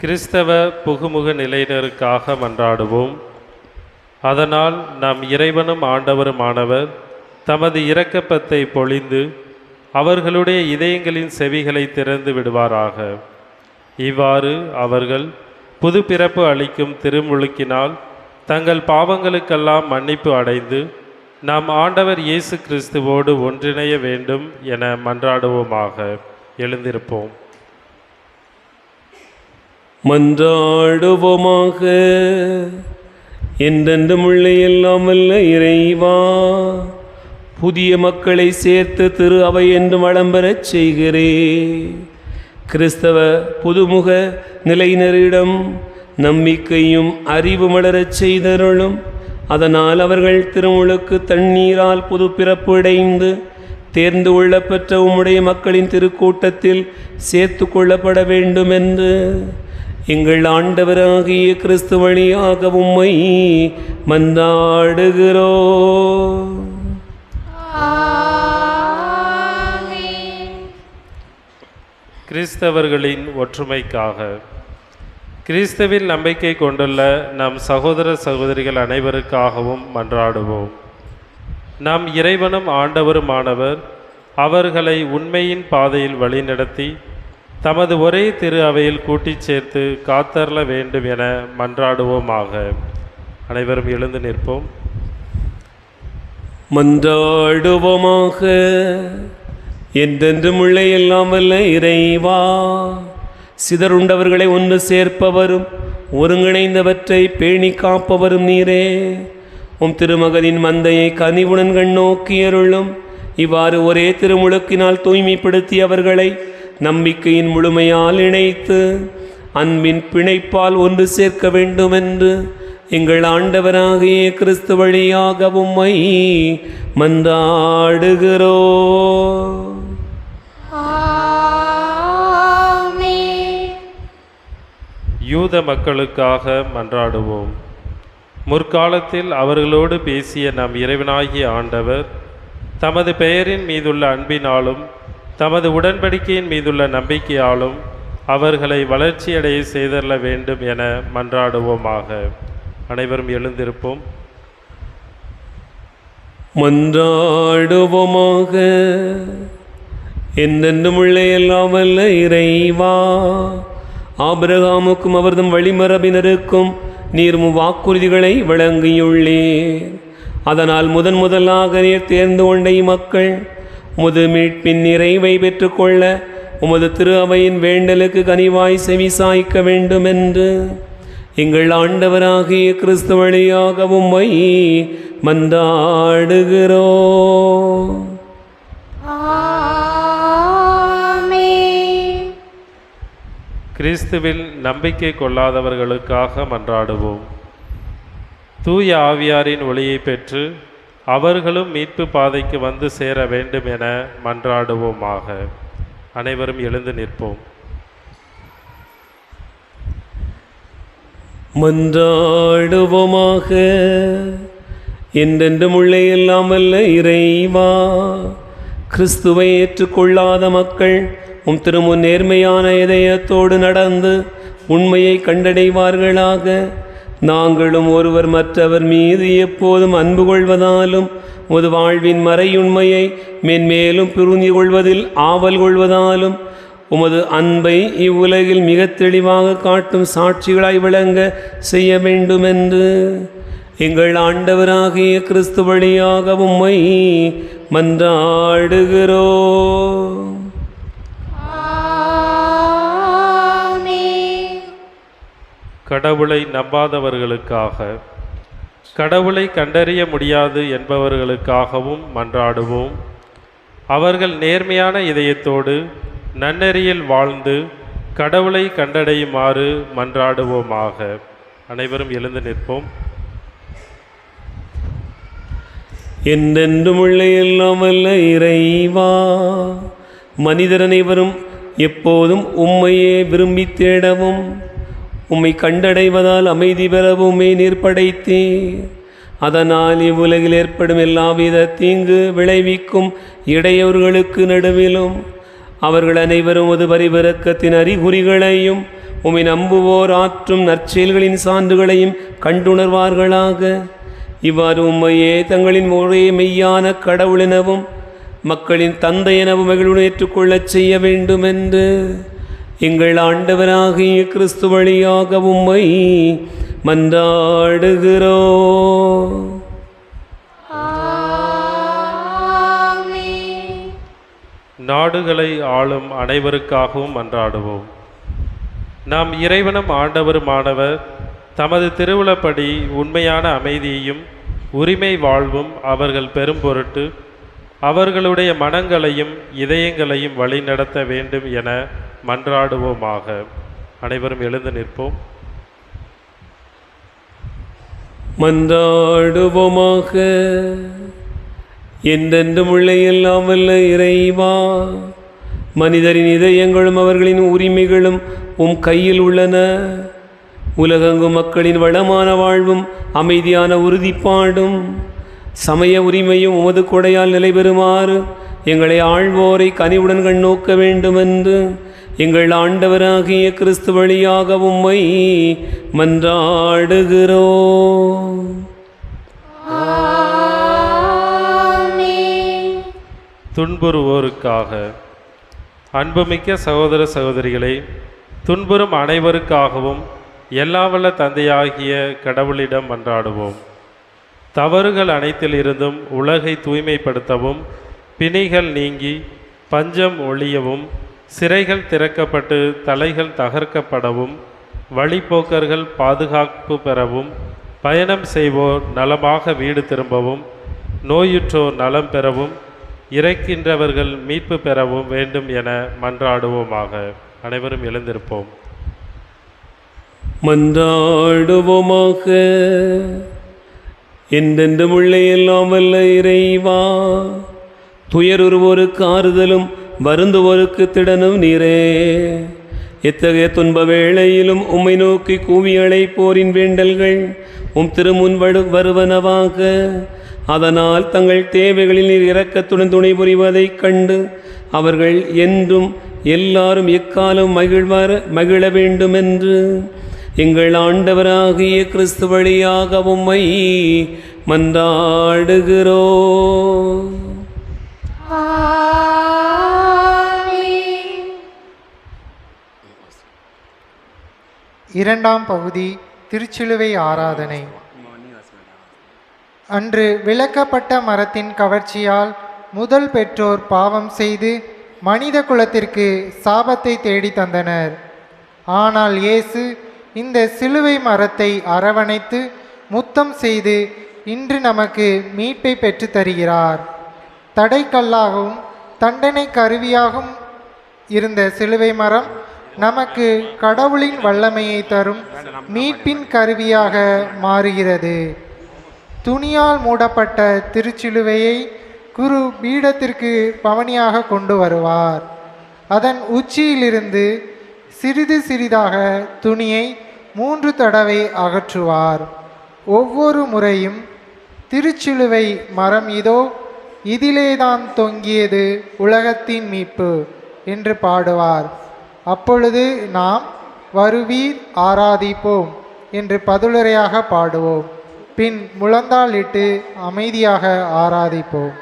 கிறிஸ்தவ புகுமுக நிலையினருக்காக மன்றாடுவோம். அதனால் நம் இறைவனும் ஆண்டவருமானவர் தமது இரக்கப்பத்தை பொழிந்து அவர்களுடைய இதயங்களின் செவிகளை திறந்து விடுவாராக. இவ்வாறு அவர்கள் புது பிறப்பு அளிக்கும் திருமுழுக்கினால் தங்கள் பாவங்களுக்கெல்லாம் மன்னிப்பு அடைந்து நாம் ஆண்டவர் இயேசு கிறிஸ்துவோடு ஒன்றிணைய வேண்டும் என மன்றாடுவோமாக. எழுந்திருப்போம். மன்றாடுவோமாக. என்றென்றும் உள்ள எல்லாம் வல்ல இறைவா, புதிய மக்களை சேர்த்து திரு அவை என்று வளம் பெறச் செய்கிறே. கிறிஸ்தவ புதுமுக நிலையினரிடம் நம்பிக்கையும் அறிவு மலரச் செய்தருளும். அதனால் அவர்கள் திருமுழுக்கு தண்ணீரால் புது பிறப்பு அடைந்து தேர்ந்து கொள்ளப்பெற்ற உம்முடைய மக்களின் திருக்கூட்டத்தில் சேர்த்து கொள்ளப்பட வேண்டும் என்று எங்கள் ஆண்டவராகிய கிறிஸ்து வழியாக உம்மை மன்றாடுகிறோம். கிறிஸ்தவர்களின் ஒற்றுமைக்காக கிறிஸ்துவில் நம்பிக்கை கொண்டுள்ள நம் சகோதர சகோதரிகள் அனைவருக்காகவும் மன்றாடுவோம். நம் இறைவனும் ஆண்டவருமானவர் அவர்களை உண்மையின் பாதையில் வழிநடத்தி தமது ஒரே திரு அவையில் கூட்டிச் சேர்த்து காத்தருள வேண்டும் என மன்றாடுவோமாக. அனைவரும் எழுந்து நிற்போம். மன்றாடுவோமாக. என்றென்றும் உள்ள எல்லாம் வல்ல இறைவா, சிதறுண்டவர்களை ஒன்று சேர்ப்பவரும் ஒருங்கிணைந்தவற்றை பேணி காப்பவரும் நீரே. உம் திருமகனின் மந்தையை கனிவுடன் கண்ணோக்கியருளும். இவ்வாறு ஒரே திருமுழுக்கினால் தூய்மைப்படுத்தி அவர்களை நம்பிக்கையின் முழுமையால் இணைத்து அன்பின் பிணைப்பால் ஒன்று சேர்க்க வேண்டுமென்று எங்கள் ஆண்டவராகிய கிறிஸ்து வழியாக உம்மை மன்றாடுகிறோம். யூத மக்களுக்காக மன்றாடுவோம். முற்காலத்தில் அவர்களோடு பேசிய நம் இறைவனாகிய ஆண்டவர் தமது பெயரின் மீதுள்ள அன்பினாலும் தமது உடன்படிக்கையின் மீதுள்ள நம்பிக்கையாலும் அவர்களை வளர்ச்சியடைய செய்தரல வேண்டும் என மன்றாடுவோமாக. அனைவரும் எழுந்திருப்போம். மன்றாடுவோமாக. என்றென்றும் உள்ள எல்லாம் வல்ல இறைவா, ஆபிரகாமுக்கும் அவர்தம் வழிமரபினருக்கும் நீர் வாக்குறுதிகளை வழங்கியுள்ளீர். அதனால் முதலாக நீர் தேர்ந்து கொண்ட மக்கள் உமது மீட்பின் நிறைவை பெற்றுக்கொள்ள உமது திரு அவையின் வேண்டலுக்கு கனிவாய் செவி சாய்க்க வேண்டும் என்று எங்கள் ஆண்டவராகிய கிறிஸ்து வழியாக உம்மை மன்றாடுகிறோம். கிறிஸ்துவில் நம்பிக்கை கொள்ளாதவர்களுக்காக மன்றாடுவோம். தூய ஆவியாரின் ஒளியை பெற்று அவர்களும் மீட்பு பாதைக்கு வந்து சேர வேண்டும் என மன்றாடுவோமாக. அனைவரும் எழுந்து நிற்போம். மன்றாடுவோமாக. என்றென்றும் உள்ள எல்லாம் வல்ல இறைவா, கிறிஸ்துவை ஏற்றுக்கொள்ளாத மக்கள் உம் திருமுன் நேர்மையான இதயத்தோடு நடந்து உண்மையை கண்டடைவார்களாக. நாங்களும் ஒருவர் மற்றவர் மீது எப்போதும் அன்பு கொள்வதாலும் உமது வாழ்வின் மறையுண்மையை மென்மேலும் புரிந்து கொள்வதில் ஆவல் கொள்வதாலும் உமது அன்பை இவ்வுலகில் மிக தெளிவாக காட்டும் சாட்சிகளாய் விளங்க செய்ய வேண்டுமென்று எங்கள் ஆண்டவராகிய கிறிஸ்து வழியாக உம்மை மன்றாடுகிறோம். கடவுளை நம்பாதவர்களுக்காக, கடவுளை கண்டறிய முடியாது என்பவர்களுக்காகவும் மன்றாடுவோம். அவர்கள் நேர்மையான இதயத்தோடு நன்னெறியில் வாழ்ந்து கடவுளை கண்டடையுமாறு மன்றாடுவோமாக. அனைவரும் எழுந்து நிற்போம். என்றென்றும் உள்ள எல்லாம் வல்ல இறைவா, மனிதர் அனைவரும் எப்போதும் உம்மையே விரும்பி தேடவும் உம்மை கண்டடைவதால் அமைதி பெறவும் நீர் படைத்தீர். அதனால் இவ்வுலகில் ஏற்படும் எல்லாவித தீங்கு விளைவிக்கும் இடையூறுகளுக்கு நடுவிலும் அவர்கள் அனைவரும் ஒரு பரிவிரக்கத்தின் அறிகுறிகளையும் உம்மை நம்புவோர் ஆற்றும் நற்செயல்களின் சான்றுகளையும் கண்டுணர்வார்களாக. இவ்வாறு உம்மையே தங்களின் ஒரே மெய்யான கடவுளெனவும் மக்களின் தந்தை எனவும் மகிழ்வுடன் ஏற்றுக்கொள்ளச் செய்ய வேண்டுமென்று எங்கள் ஆண்டவராகிய கிறிஸ்து வழியாக உம்மை மன்றாடுகிறோம். நாடுகளை ஆளும் அனைவருக்காகவும் மன்றாடுவோம். நாம் இறைவனும் ஆண்டவருமானவர் தமது திருவுளப்படி உண்மையான அமைதியையும் உரிமை வாழ்வும் அவர்கள் பெரும் பொருட்டு அவர்களுடைய மனங்களையும் இதயங்களையும் வழிநடத்த வேண்டும் என மன்றாடுவோமாக. அனைவரும் எழுந்து நிற்போம். மன்றாடுவோமாக. என்றென்றும் உள்ள எல்லாம் வல்ல இறைவா, மனிதரின் இதயங்களும் அவர்களின் உரிமைகளும் உம் கையில் உள்ளன. உலகெங்கும் மக்களின் வளமான வாழ்வும் அமைதியான உறுதிப்பாடும் சமய உரிமையும் உமது கொடையால் நிலைபெறுமாறு எங்களை ஆள்வோரை கனிவுடன் கண்ணோக்க வேண்டுமென்று எங்கள் ஆண்டவராகிய கிறிஸ்து வழியாக உம்மை மன்றாடுகிறோம். துன்புறுவோருக்காக. அன்புமிக்க சகோதர சகோதரிகளை, துன்புறும் அனைவருக்காகவும் எல்லாவல்ல தந்தையாகிய கடவுளிடம் மன்றாடுவோம். தவறுகள் அனைத்திலிருந்தும் உலகை தூய்மைப்படுத்தவும், பிணிகள் நீங்கி பஞ்சம் ஒழியவும், சிறைகள் திறக்கப்பட்டு தலைகள் தகர்க்கப்படவும், வழிப்போக்கர்கள் பாதுகாப்பு பெறவும், பயணம் செய்வோர் நலமாக வீடு திரும்பவும், நோயுற்றோர் நலம் பெறவும், இறக்கின்றவர்கள் மீட்பு பெறவும் வேண்டும் என மன்றாடுவோமாக. அனைவரும் எழுந்திருப்போம். மன்றாடுவோமாக. என்றென்றும் உள்ள எல்லாம் வல்ல இறைவா, துயருவோருக்கு ஆறுதலும் வருந்துவோருக்கு திடனும் நீரே. எத்தகைய துன்ப வேளையிலும் உம்மை நோக்கி கூவி அழைப்போரின் வேண்டல்கள் உம் திருமுன் வருவனவாக. அதனால் தங்கள் தேவைகளில் நீர் இரக்கத்துடன் துணை புரிவதைக் கண்டு அவர்கள் என்றும் எல்லாரும் எக்காலம் மகிழ வேண்டுமென்று எங்கள் ஆண்டவராகிய கிறிஸ்து வழியாக உம்மை மன்றாடுகிறோம். இரண்டாம் பகுதி, திருச்சிலுவை ஆராதனை. அன்று விலக்கப்பட்ட மரத்தின் கவர்ச்சியால் முதல் பெற்றோர் பாவம் செய்து மனித குலத்திற்கு சாபத்தை தேடி தந்தனர். ஆனால் இயேசு இந்த சிலுவை மரத்தை அரவணைத்து முத்தம் செய்து இன்று நமக்கு மீட்பை பெற்று தருகிறார். தடைக்கல்லாகவும் தண்டனை கருவியாகவும் இருந்த சிலுவை மரம் நமக்கு கடவுளின் வல்லமையை தரும் மீட்பின் கருவியாக மாறுகிறது. துணியால் மூடப்பட்ட திருச்சிலுவையை குரு பீடத்திற்கு பவனியாக கொண்டு வருவார். அதன் உச்சியிலிருந்து சிறிது சிறிதாக துணியை 3 தடவை அகற்றுவார். ஒவ்வொரு முறையும் திருச்சிலுவை மரம் இதோ இதிலேதான் தொங்கியது உலகத்தின் மீட்பு என்று பாடுவார். அப்பொழுது நாம் வருவீர் ஆராதிப்போம் என்று பதிலுரையாக பாடுவோம். பின் முழந்தாளிட்டு அமைதியாக ஆராதிப்போம்.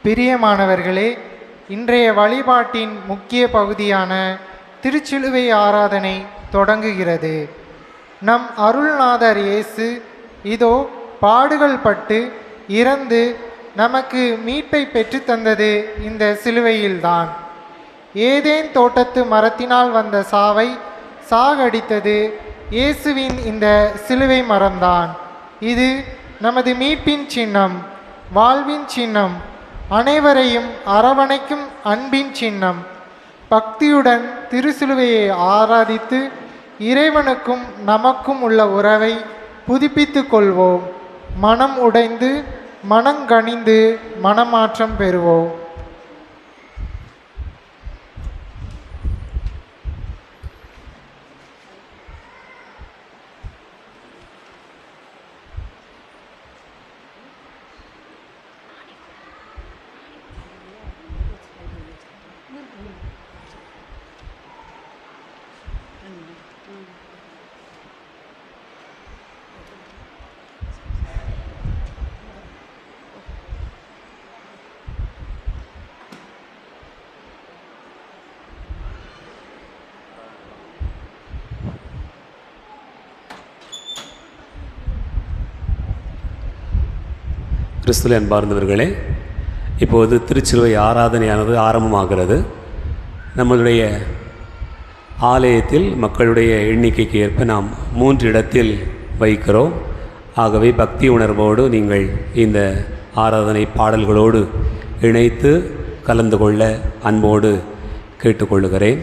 பிரியமானவர்களே, இன்றைய வழிபாட்டின் முக்கிய பகுதியான திருச்சிலுவை ஆராதனை தொடங்குகிறது. நம் அருள்நாதர் இயேசு இதோ பாடுகள் பட்டு இறந்து நமக்கு மீட்பை பெற்றுத்தந்தது இந்த சிலுவையில்தான். ஏதேன் தோட்டத்து மரத்தினால் வந்த சாவை சாகடித்தது இயேசுவின் இந்த சிலுவை மரம்தான். இது நமது மீட்பின் சின்னம், வாழ்வின் சின்னம், அனைவரையும் அரவணைக்கும் அன்பின் சின்னம். பக்தியுடன் திருசிலுவையை ஆராதித்து இறைவனுக்கும் நமக்கும் உள்ள உறவை புதுப்பித்து கொள்வோம். மனம் உடைந்து மனங்கனிந்து மனமாற்றம் பெறுவோம். கிறிஸ்துவில் அன்பார்ந்தவர்களே, இப்போது திருச்சிலுவை ஆராதனையானது ஆரம்பமாகிறது. நம்மளுடைய ஆலயத்தில் மக்களுடைய எண்ணிக்கைக்கு ஏற்ப நாம் 3 இடத்தில் வைக்கிறோம். ஆகவே பக்தி உணர்வோடு நீங்கள் இந்த ஆராதனை பாடல்களோடு இணைத்து கலந்து கொள்ள அன்போடு கேட்டுக்கொள்ளுகிறேன்.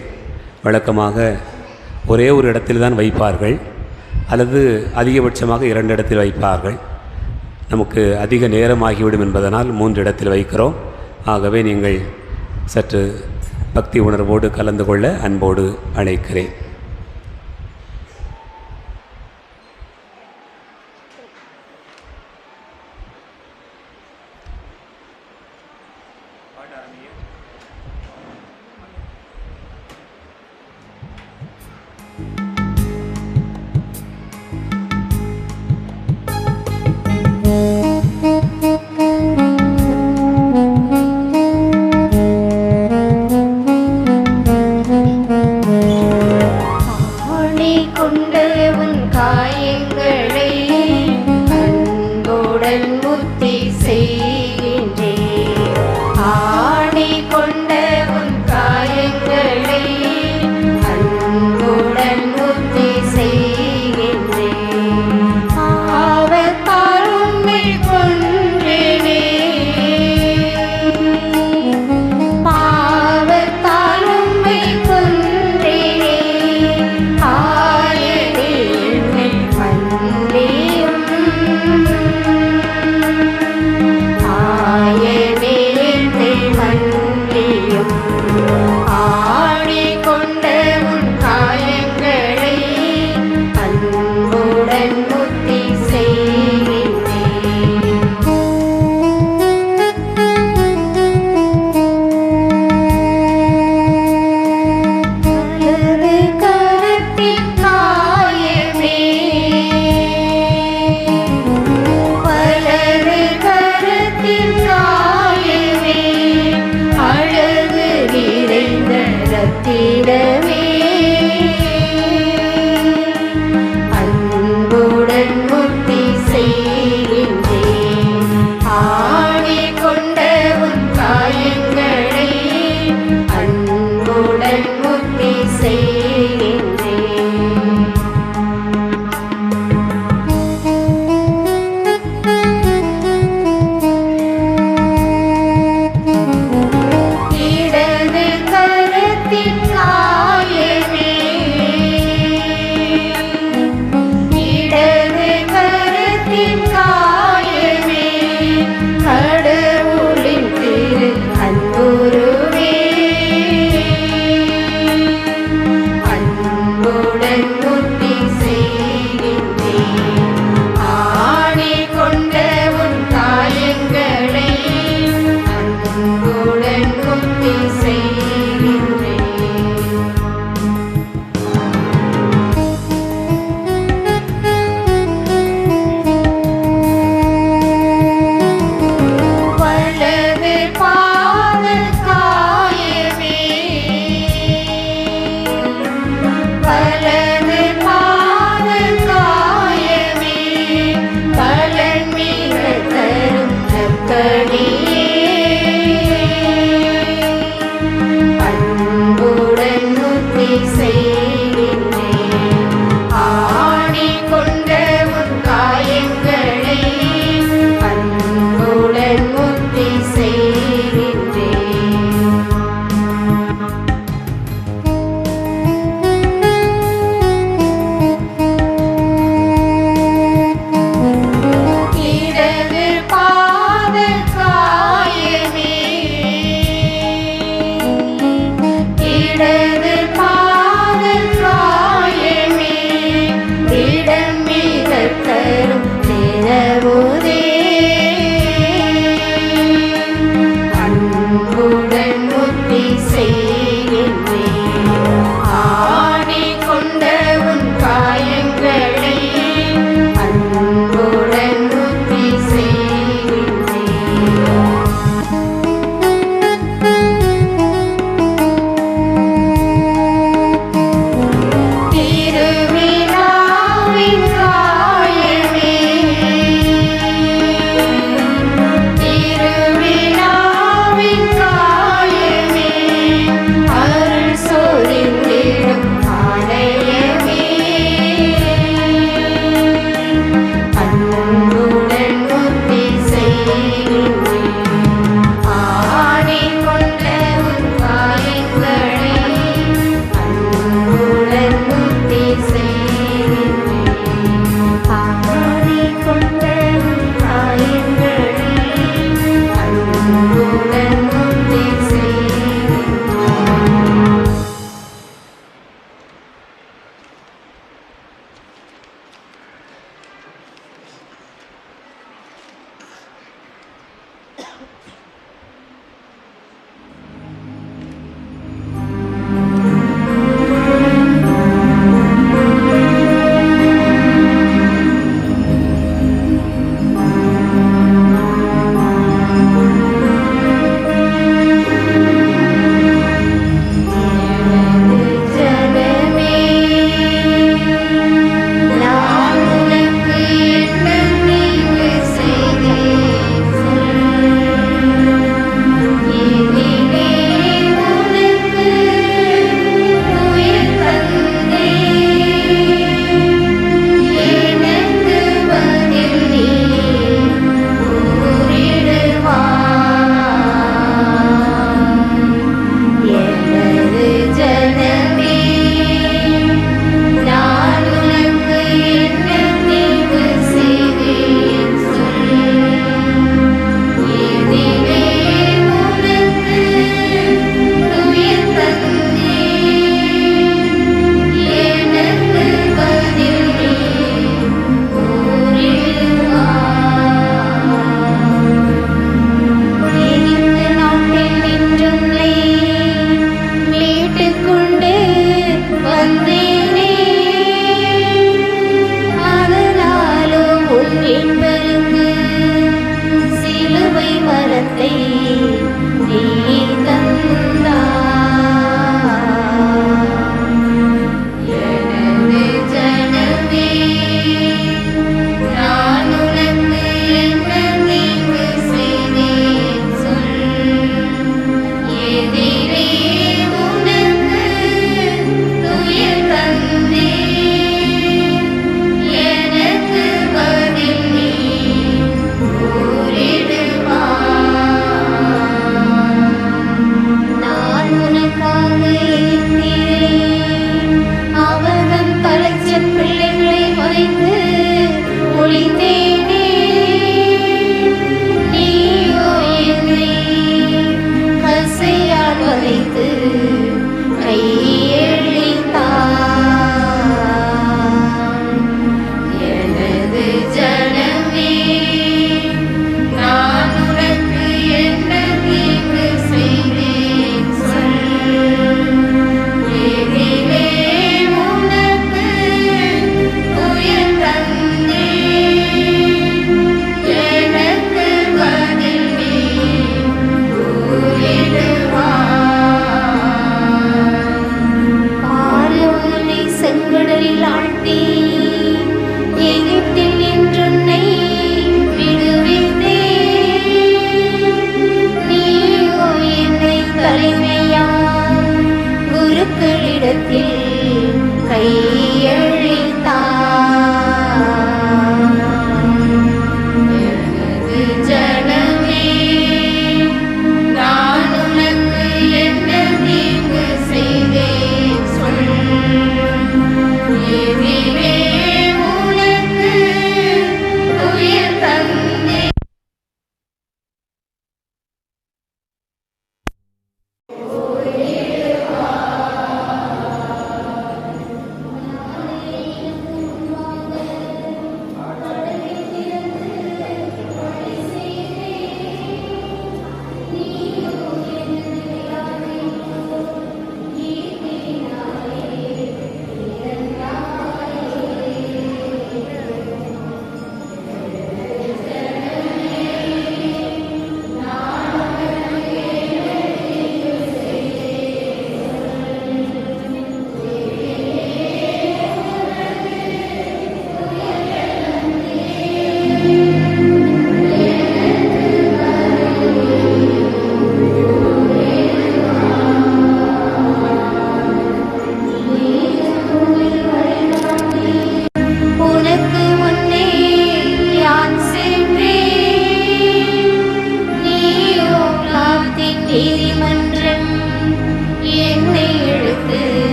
வழக்கமாக ஒரே ஒரு இடத்தில் தான் வைப்பார்கள், அல்லது அதிகபட்சமாக 2 இடத்தில் வைப்பார்கள். நமக்கு அதிக நேரமாகிவிடும் என்பதனால் 3 இடத்தில் வைக்கிறோம். ஆகவே நீங்கள் சற்று பக்தி உணர்வோடு கலந்து கொள்ள அன்போடு அழைக்கிறேன்.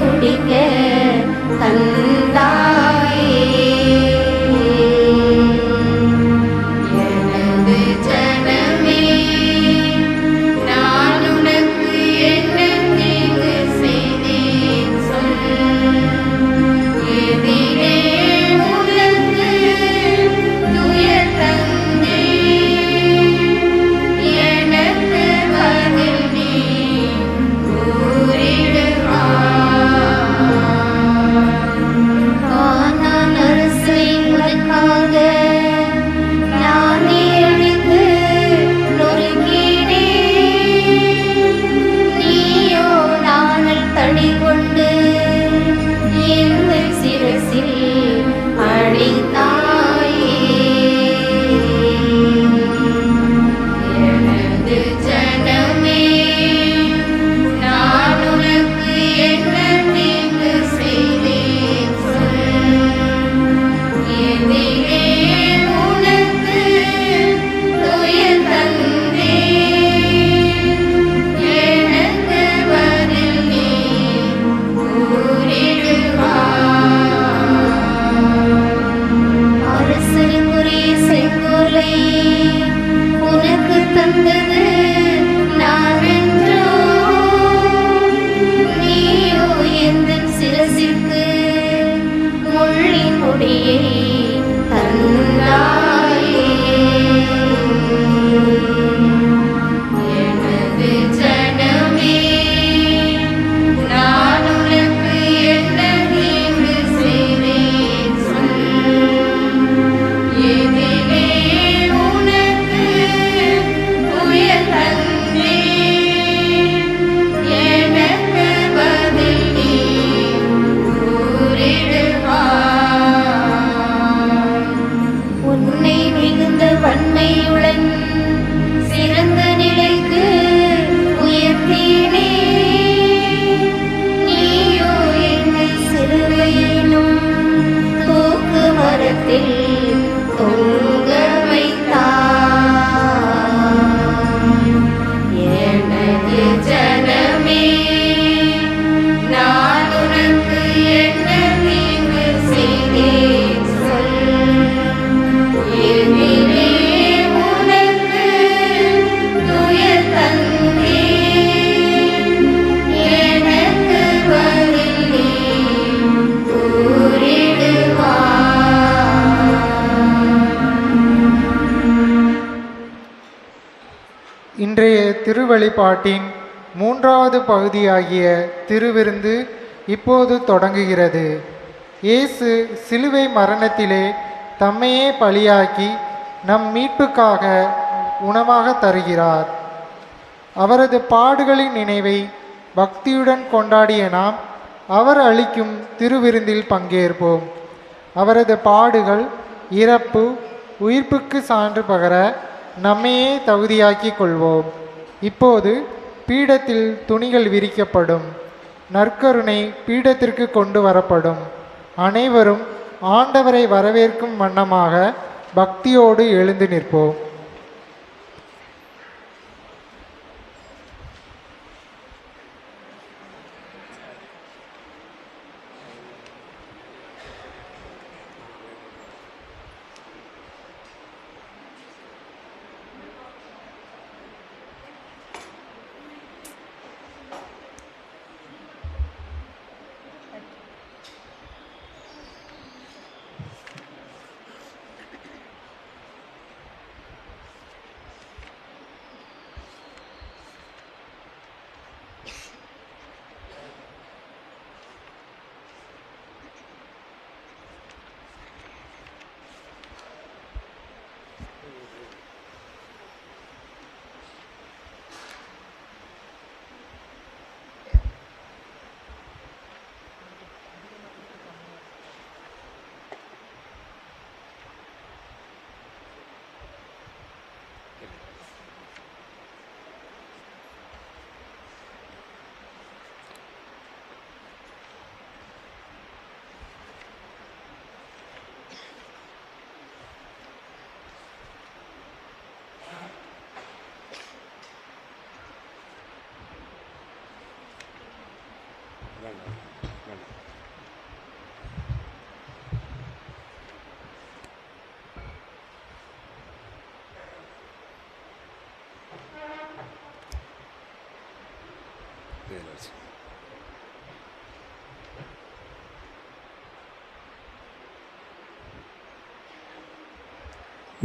குடிக்க தந்தாயே. எனது ஜனமே, நான் உனக்கு என்ன தீங்கு செய்தேன் சொல். எதிரே உனக்கு துயர் தந்தேன், எனக்கு பதில் நீ நான் அரசை உனக்காக நானே அழித்து நொறுக்கினேன். நீயோ நாணல் தடி கொண்டு எங்கள் சிரசில் அடித்தாயே. எனது ஜனமே, நான் உனக்கு என்ன தீங்கு செய்தேன் சொல். எதிரே உனக்கு துயர் தந்தேன், எனக்கு பதில் நீ கூறிடுவாய். அரசருக்குரிய செங்கோலை உனக்கு தந்தது நானென்றோ, நீயோ எந்தன் சிரசிற்கு முள்ளின் முடியை தந்தாயே. எனது ஜனமே, நான் உனக்கு என்ன தீங்கு செய்தேன் சொல். எதிரே உனக்கு துயர் தந்தேன், எனக்கு பதில் நீ கூறிடுவாய். உன்னை மிகுந்த வன்மையுடன் சிறந்த நிலைக்கு உயர்த்தினே. நீயோ என்னை சிலுவையிலும் தூக்கு மரத்தில் தொங்க வைத்தாய். எனது ஜனமே, நான் உனக்கு என்ன தீங்கு செய்தேன் சொல். எதிரே உனக்கு துயர் தந்தேன், எனக்கு பதில் நீ கூறிடுவாய். இன்றைய திருவழிபாட்டின் மூன்றாவது பகுதியாகிய திருவிருந்து இப்போது தொடங்குகிறது. இயேசு சிலுவை மரணத்திலே தம்மையே பலியாக்கி நம் மீட்புக்காக உணவாக தருகிறார். அவரது பாடுகளின் நினைவை பக்தியுடன் கொண்டாடிய நாம் அவர் அளிக்கும் திருவிருந்தில் பங்கேற்போம். அவரது பாடுகள், இறப்பு, உயிர்ப்புக்கு சான்று பகர நம்மையே தகுதியாக்கிக் கொள்வோம். இப்போது பீடத்தில் துணிகள் விரிக்கப்படும். நற்கருணை பீடத்திற்கு கொண்டு வரப்படும். அனைவரும் ஆண்டவரை வரவேற்கும் வண்ணமாக பக்தியோடு எழுந்து நிற்போம்.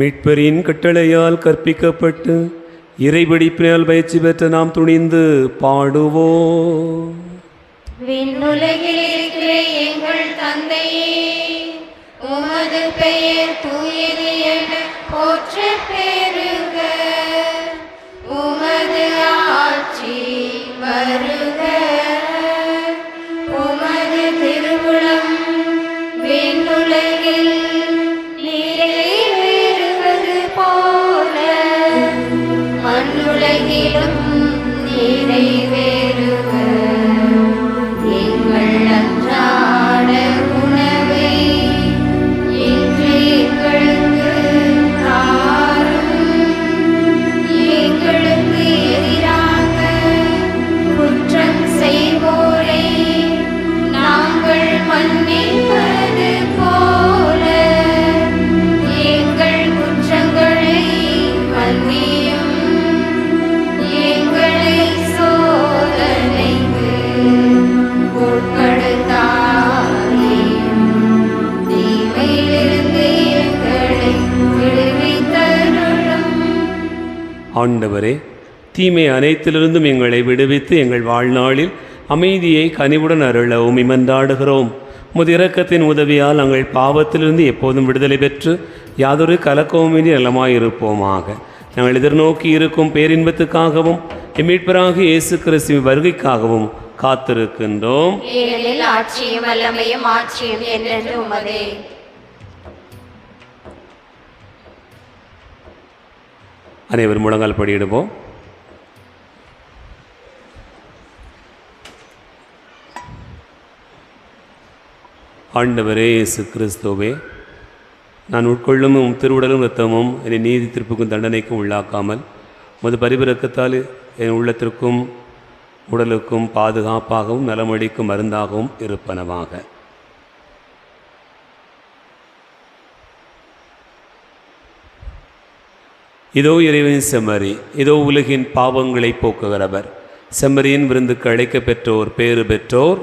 மீட்பரின் கட்டளையால் கற்பிக்கப்பட்டு இறைபிடிப்பினால் பயிற்சி பெற்ற நாம் துணிந்து பாடுவோம். விண்ணுலகில் இருக்கிற எங்கள் தந்தையே, உமது பெயர் தூயது என போற்ற பெறுக. உமது ஆட்சி வருக. உமது திருவுளம் விண்ணுலகில் நிறைவேறுவது போல மண்ணுலகிலும் நிறைவேறுக. எங்கள் அன்றாட உணவை இன்று எங்களுக்கு தாரும். எங்களுக்கு எதிராக குற்றம் செய்வோரை நாங்கள் மன்னிப்பது போல எங்கள் குற்றங்களை மன்னியும். எங்களை சோதனைக்கு உட்படுத்தாதேயும். தீமையிலிருந்து எங்களை விடுவித்தருளும். ஆண்டவரே, தீமை அனைத்திலிருந்தும் எங்களை விடுவித்து எங்கள் வாழ்நாளில் அமைதியை கனிவுடன் அருள உம்மை மன்றாடுகிறோம். உமது இரக்கத்தின் உதவியால் நாங்கள் பாவத்திலிருந்து எப்போதும் விடுதலை பெற்று யாதொரு கலக்கவுமின்றி நலமாயிருப்போமாக. நாங்கள் எதிர்நோக்கி இருக்கும் பேரின்பத்துக்காகவும் மீட்பராகிய இயேசு கிறிஸ்துவின் வருகைக்காகவும் காத்திருக்கின்றோம். ஏனெனில் ஆட்சியும் வல்லமையும் ஆட்சியும் என்றென்று உமதே. அனைவரும் முழங்கால் படியிடுவோம். ஆண்டவரே இயேசு கிறிஸ்துவே, நான் உட்கொள்ளும் உம் திருவுடலும் இரத்தமும் என்னை நீதி தீர்ப்புக்கும் தண்டனைக்கும் உள்ளாக்காமல் உமது பரிபிரக்கத்தால் என் உள்ளத்திற்கும் உடலுக்கும் பாதுகாப்பாகவும் நலமளிக்கும் மருந்தாகவும் இருப்பனவாக. இதோ இறைவனின் செம்மறி, இதோ உலகின் பாவங்களை போக்குகிறவர். செம்மறியின் விருந்துக்கு அழைக்க பெற்றோர் பேறு பெற்றோர்.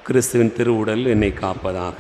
கிறிஸ்துவின் திருவுடல் என்னை காப்பதாக.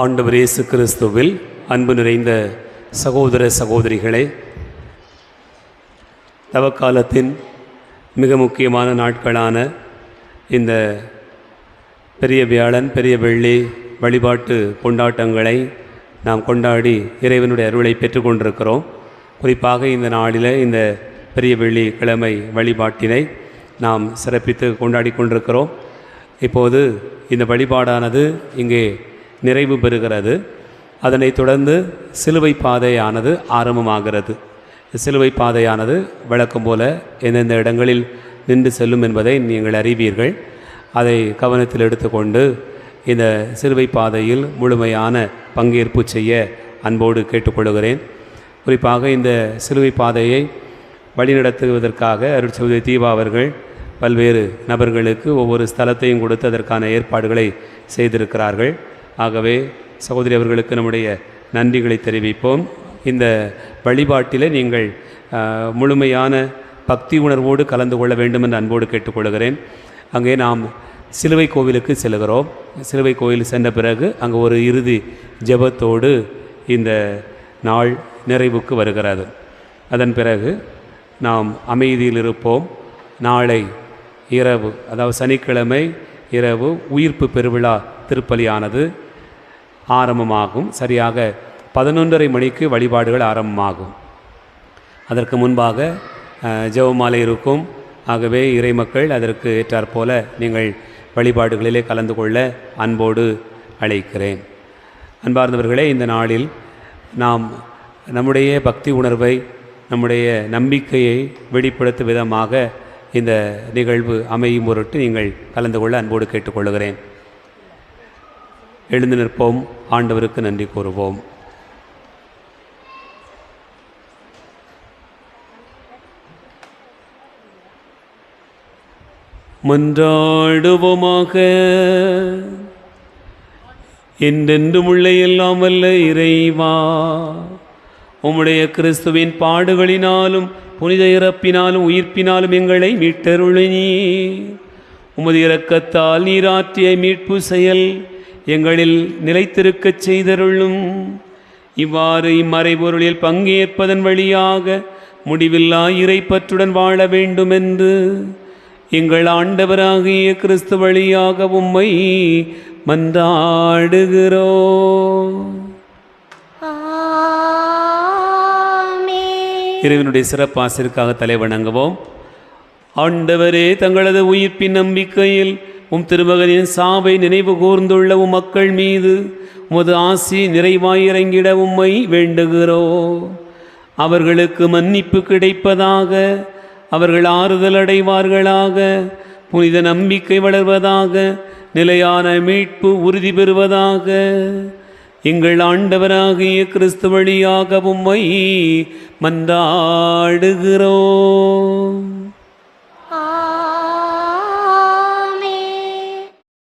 ஆண்டவர் இயேசு கிறிஸ்துவில் அன்பு நிறைந்த சகோதர சகோதரிகளே, தவக்காலத்தின் மிக முக்கியமான நாட்களான இந்த பெரிய வியாழன் பெரிய வெள்ளி வழிபாட்டு கொண்டாட்டங்களை நாம் கொண்டாடி இறைவனுடைய அருளை பெற்றுக்கொண்டிருக்கிறோம். குறிப்பாக இந்த நாளில் இந்த பெரிய வெள்ளி கிழமை வழிபாட்டினை நாம் சிறப்பித்து கொண்டாடி கொண்டிருக்கிறோம். இப்போது இந்த வழிபாடானது இங்கே நிறைவு பெறுகிறது. அதனைத் தொடர்ந்து சிலுவை பாதையானது ஆரம்பமாகிறது. சிலுவை பாதையானது வழக்கம் போல எந்தெந்த இடங்களில் நின்று செல்லும் என்பதை நீங்கள் அறிவீர்கள். அதை கவனத்தில் எடுத்துக்கொண்டு இந்த சிலுவை பாதையில் முழுமையான பங்கேற்பு செய்ய அன்போடு கேட்டுக்கொள்கிறேன். குறிப்பாக இந்த சிலுவை பாதையை வழிநடத்துவதற்காக அருட்சகோதரி தீபா அவர்கள் பல்வேறு நபர்களுக்கு ஒவ்வொரு ஸ்தலத்தையும் கொடுத்து அதற்கான ஏற்பாடுகளை செய்திருக்கிறார்கள். ஆகவே சகோதரி அவர்களுக்கு நம்முடைய நன்றிகளை தெரிவிப்போம். இந்த வழிபாட்டில் நீங்கள் முழுமையான பக்தி உணர்வோடு கலந்து கொள்ள வேண்டும் என்று அன்போடு கேட்டுக்கொள்கிறேன். அங்கே நாம் சிலுவை கோவிலுக்கு செல்கிறோம். சிலுவை கோவில் சென்ற பிறகு அங்கே ஒரு இறுதி ஜெபத்தோடு இந்த நாள் நிறைவுக்கு வருகிறது. அதன் பிறகு நாம் அமைதியில் இருப்போம். நாளை இரவு, அதாவது சனிக்கிழமை இரவு உயிர்ப்பு பெருவிழா திருப்பலியானது ஆரம்பமாகும். சரியாக 11:30 மணிக்கு வழிபாடுகள் ஆரம்பமாகும். அதற்கு முன்பாக ஜெபமாலை இருக்கும். ஆகவே இறைமக்கள் அதற்கு ஏற்றாற்போல நீங்கள் வழிபாடுகளிலே கலந்து கொள்ள அன்போடு அழைக்கிறேன். அன்பார்ந்தவர்களே, இந்த நாளில் நாம் நம்முடைய பக்தி உணர்வை, நம்முடைய நம்பிக்கையை வெளிப்படுத்தும் விதமாக இந்த நிகழ்வு அமையும் பொருட்டு நீங்கள் கலந்து கொள்ள அன்போடு கேட்டுக்கொள்கிறேன். எழுந்து நிற்போம். ஆண்டவருக்கு நன்றி கூறுவோம். மன்றாடுவோமாக. என்றென்றும் உள்ள எல்லாம் வல்ல இறைவா, உம்முடைய கிறிஸ்துவின் பாடுகளினாலும் புனித இறப்பினாலும் உயிர்ப்பினாலும் எங்களை மீட்டருளினீர். உமது இரக்கத்தால் நீராற்றிய மீட்பு செயல் எங்களில் நிலைத்திருக்கச் செய்தருளும். இவ்வாறு இம்மறைபொருளில் பங்கேற்பதன் வழியாக முடிவில்லா இறைப்பற்றுடன் வாழ வேண்டுமென்று எங்கள் ஆண்டவராகிய கிறிஸ்து வழியாக உம்மை மன்றாடுகிறோம். இறைவனுடைய சிறப்பாசிற்காக தலைவணங்குவோம். ஆண்டவரே, தங்களது உயிர்ப்பின் நம்பிக்கையில் உம் திருமகனின் சாவை நினைவு கூர்ந்துள்ள உம் மக்கள் மீது உமது ஆசி நிறைவாய் இறங்கிட உம்மை வேண்டுகிறோம். அவர்களுக்கு மன்னிப்பு கிடைப்பதாக, அவர்கள் ஆறுதல் அடைவார்களாக, புனித நம்பிக்கை வளர்வதாக, நிலையான மீட்பு உறுதி பெறுவதாக. எங்கள் ஆண்டவராகிய கிறிஸ்து வழியாக உம்மை மன்றாடுகிறோம்.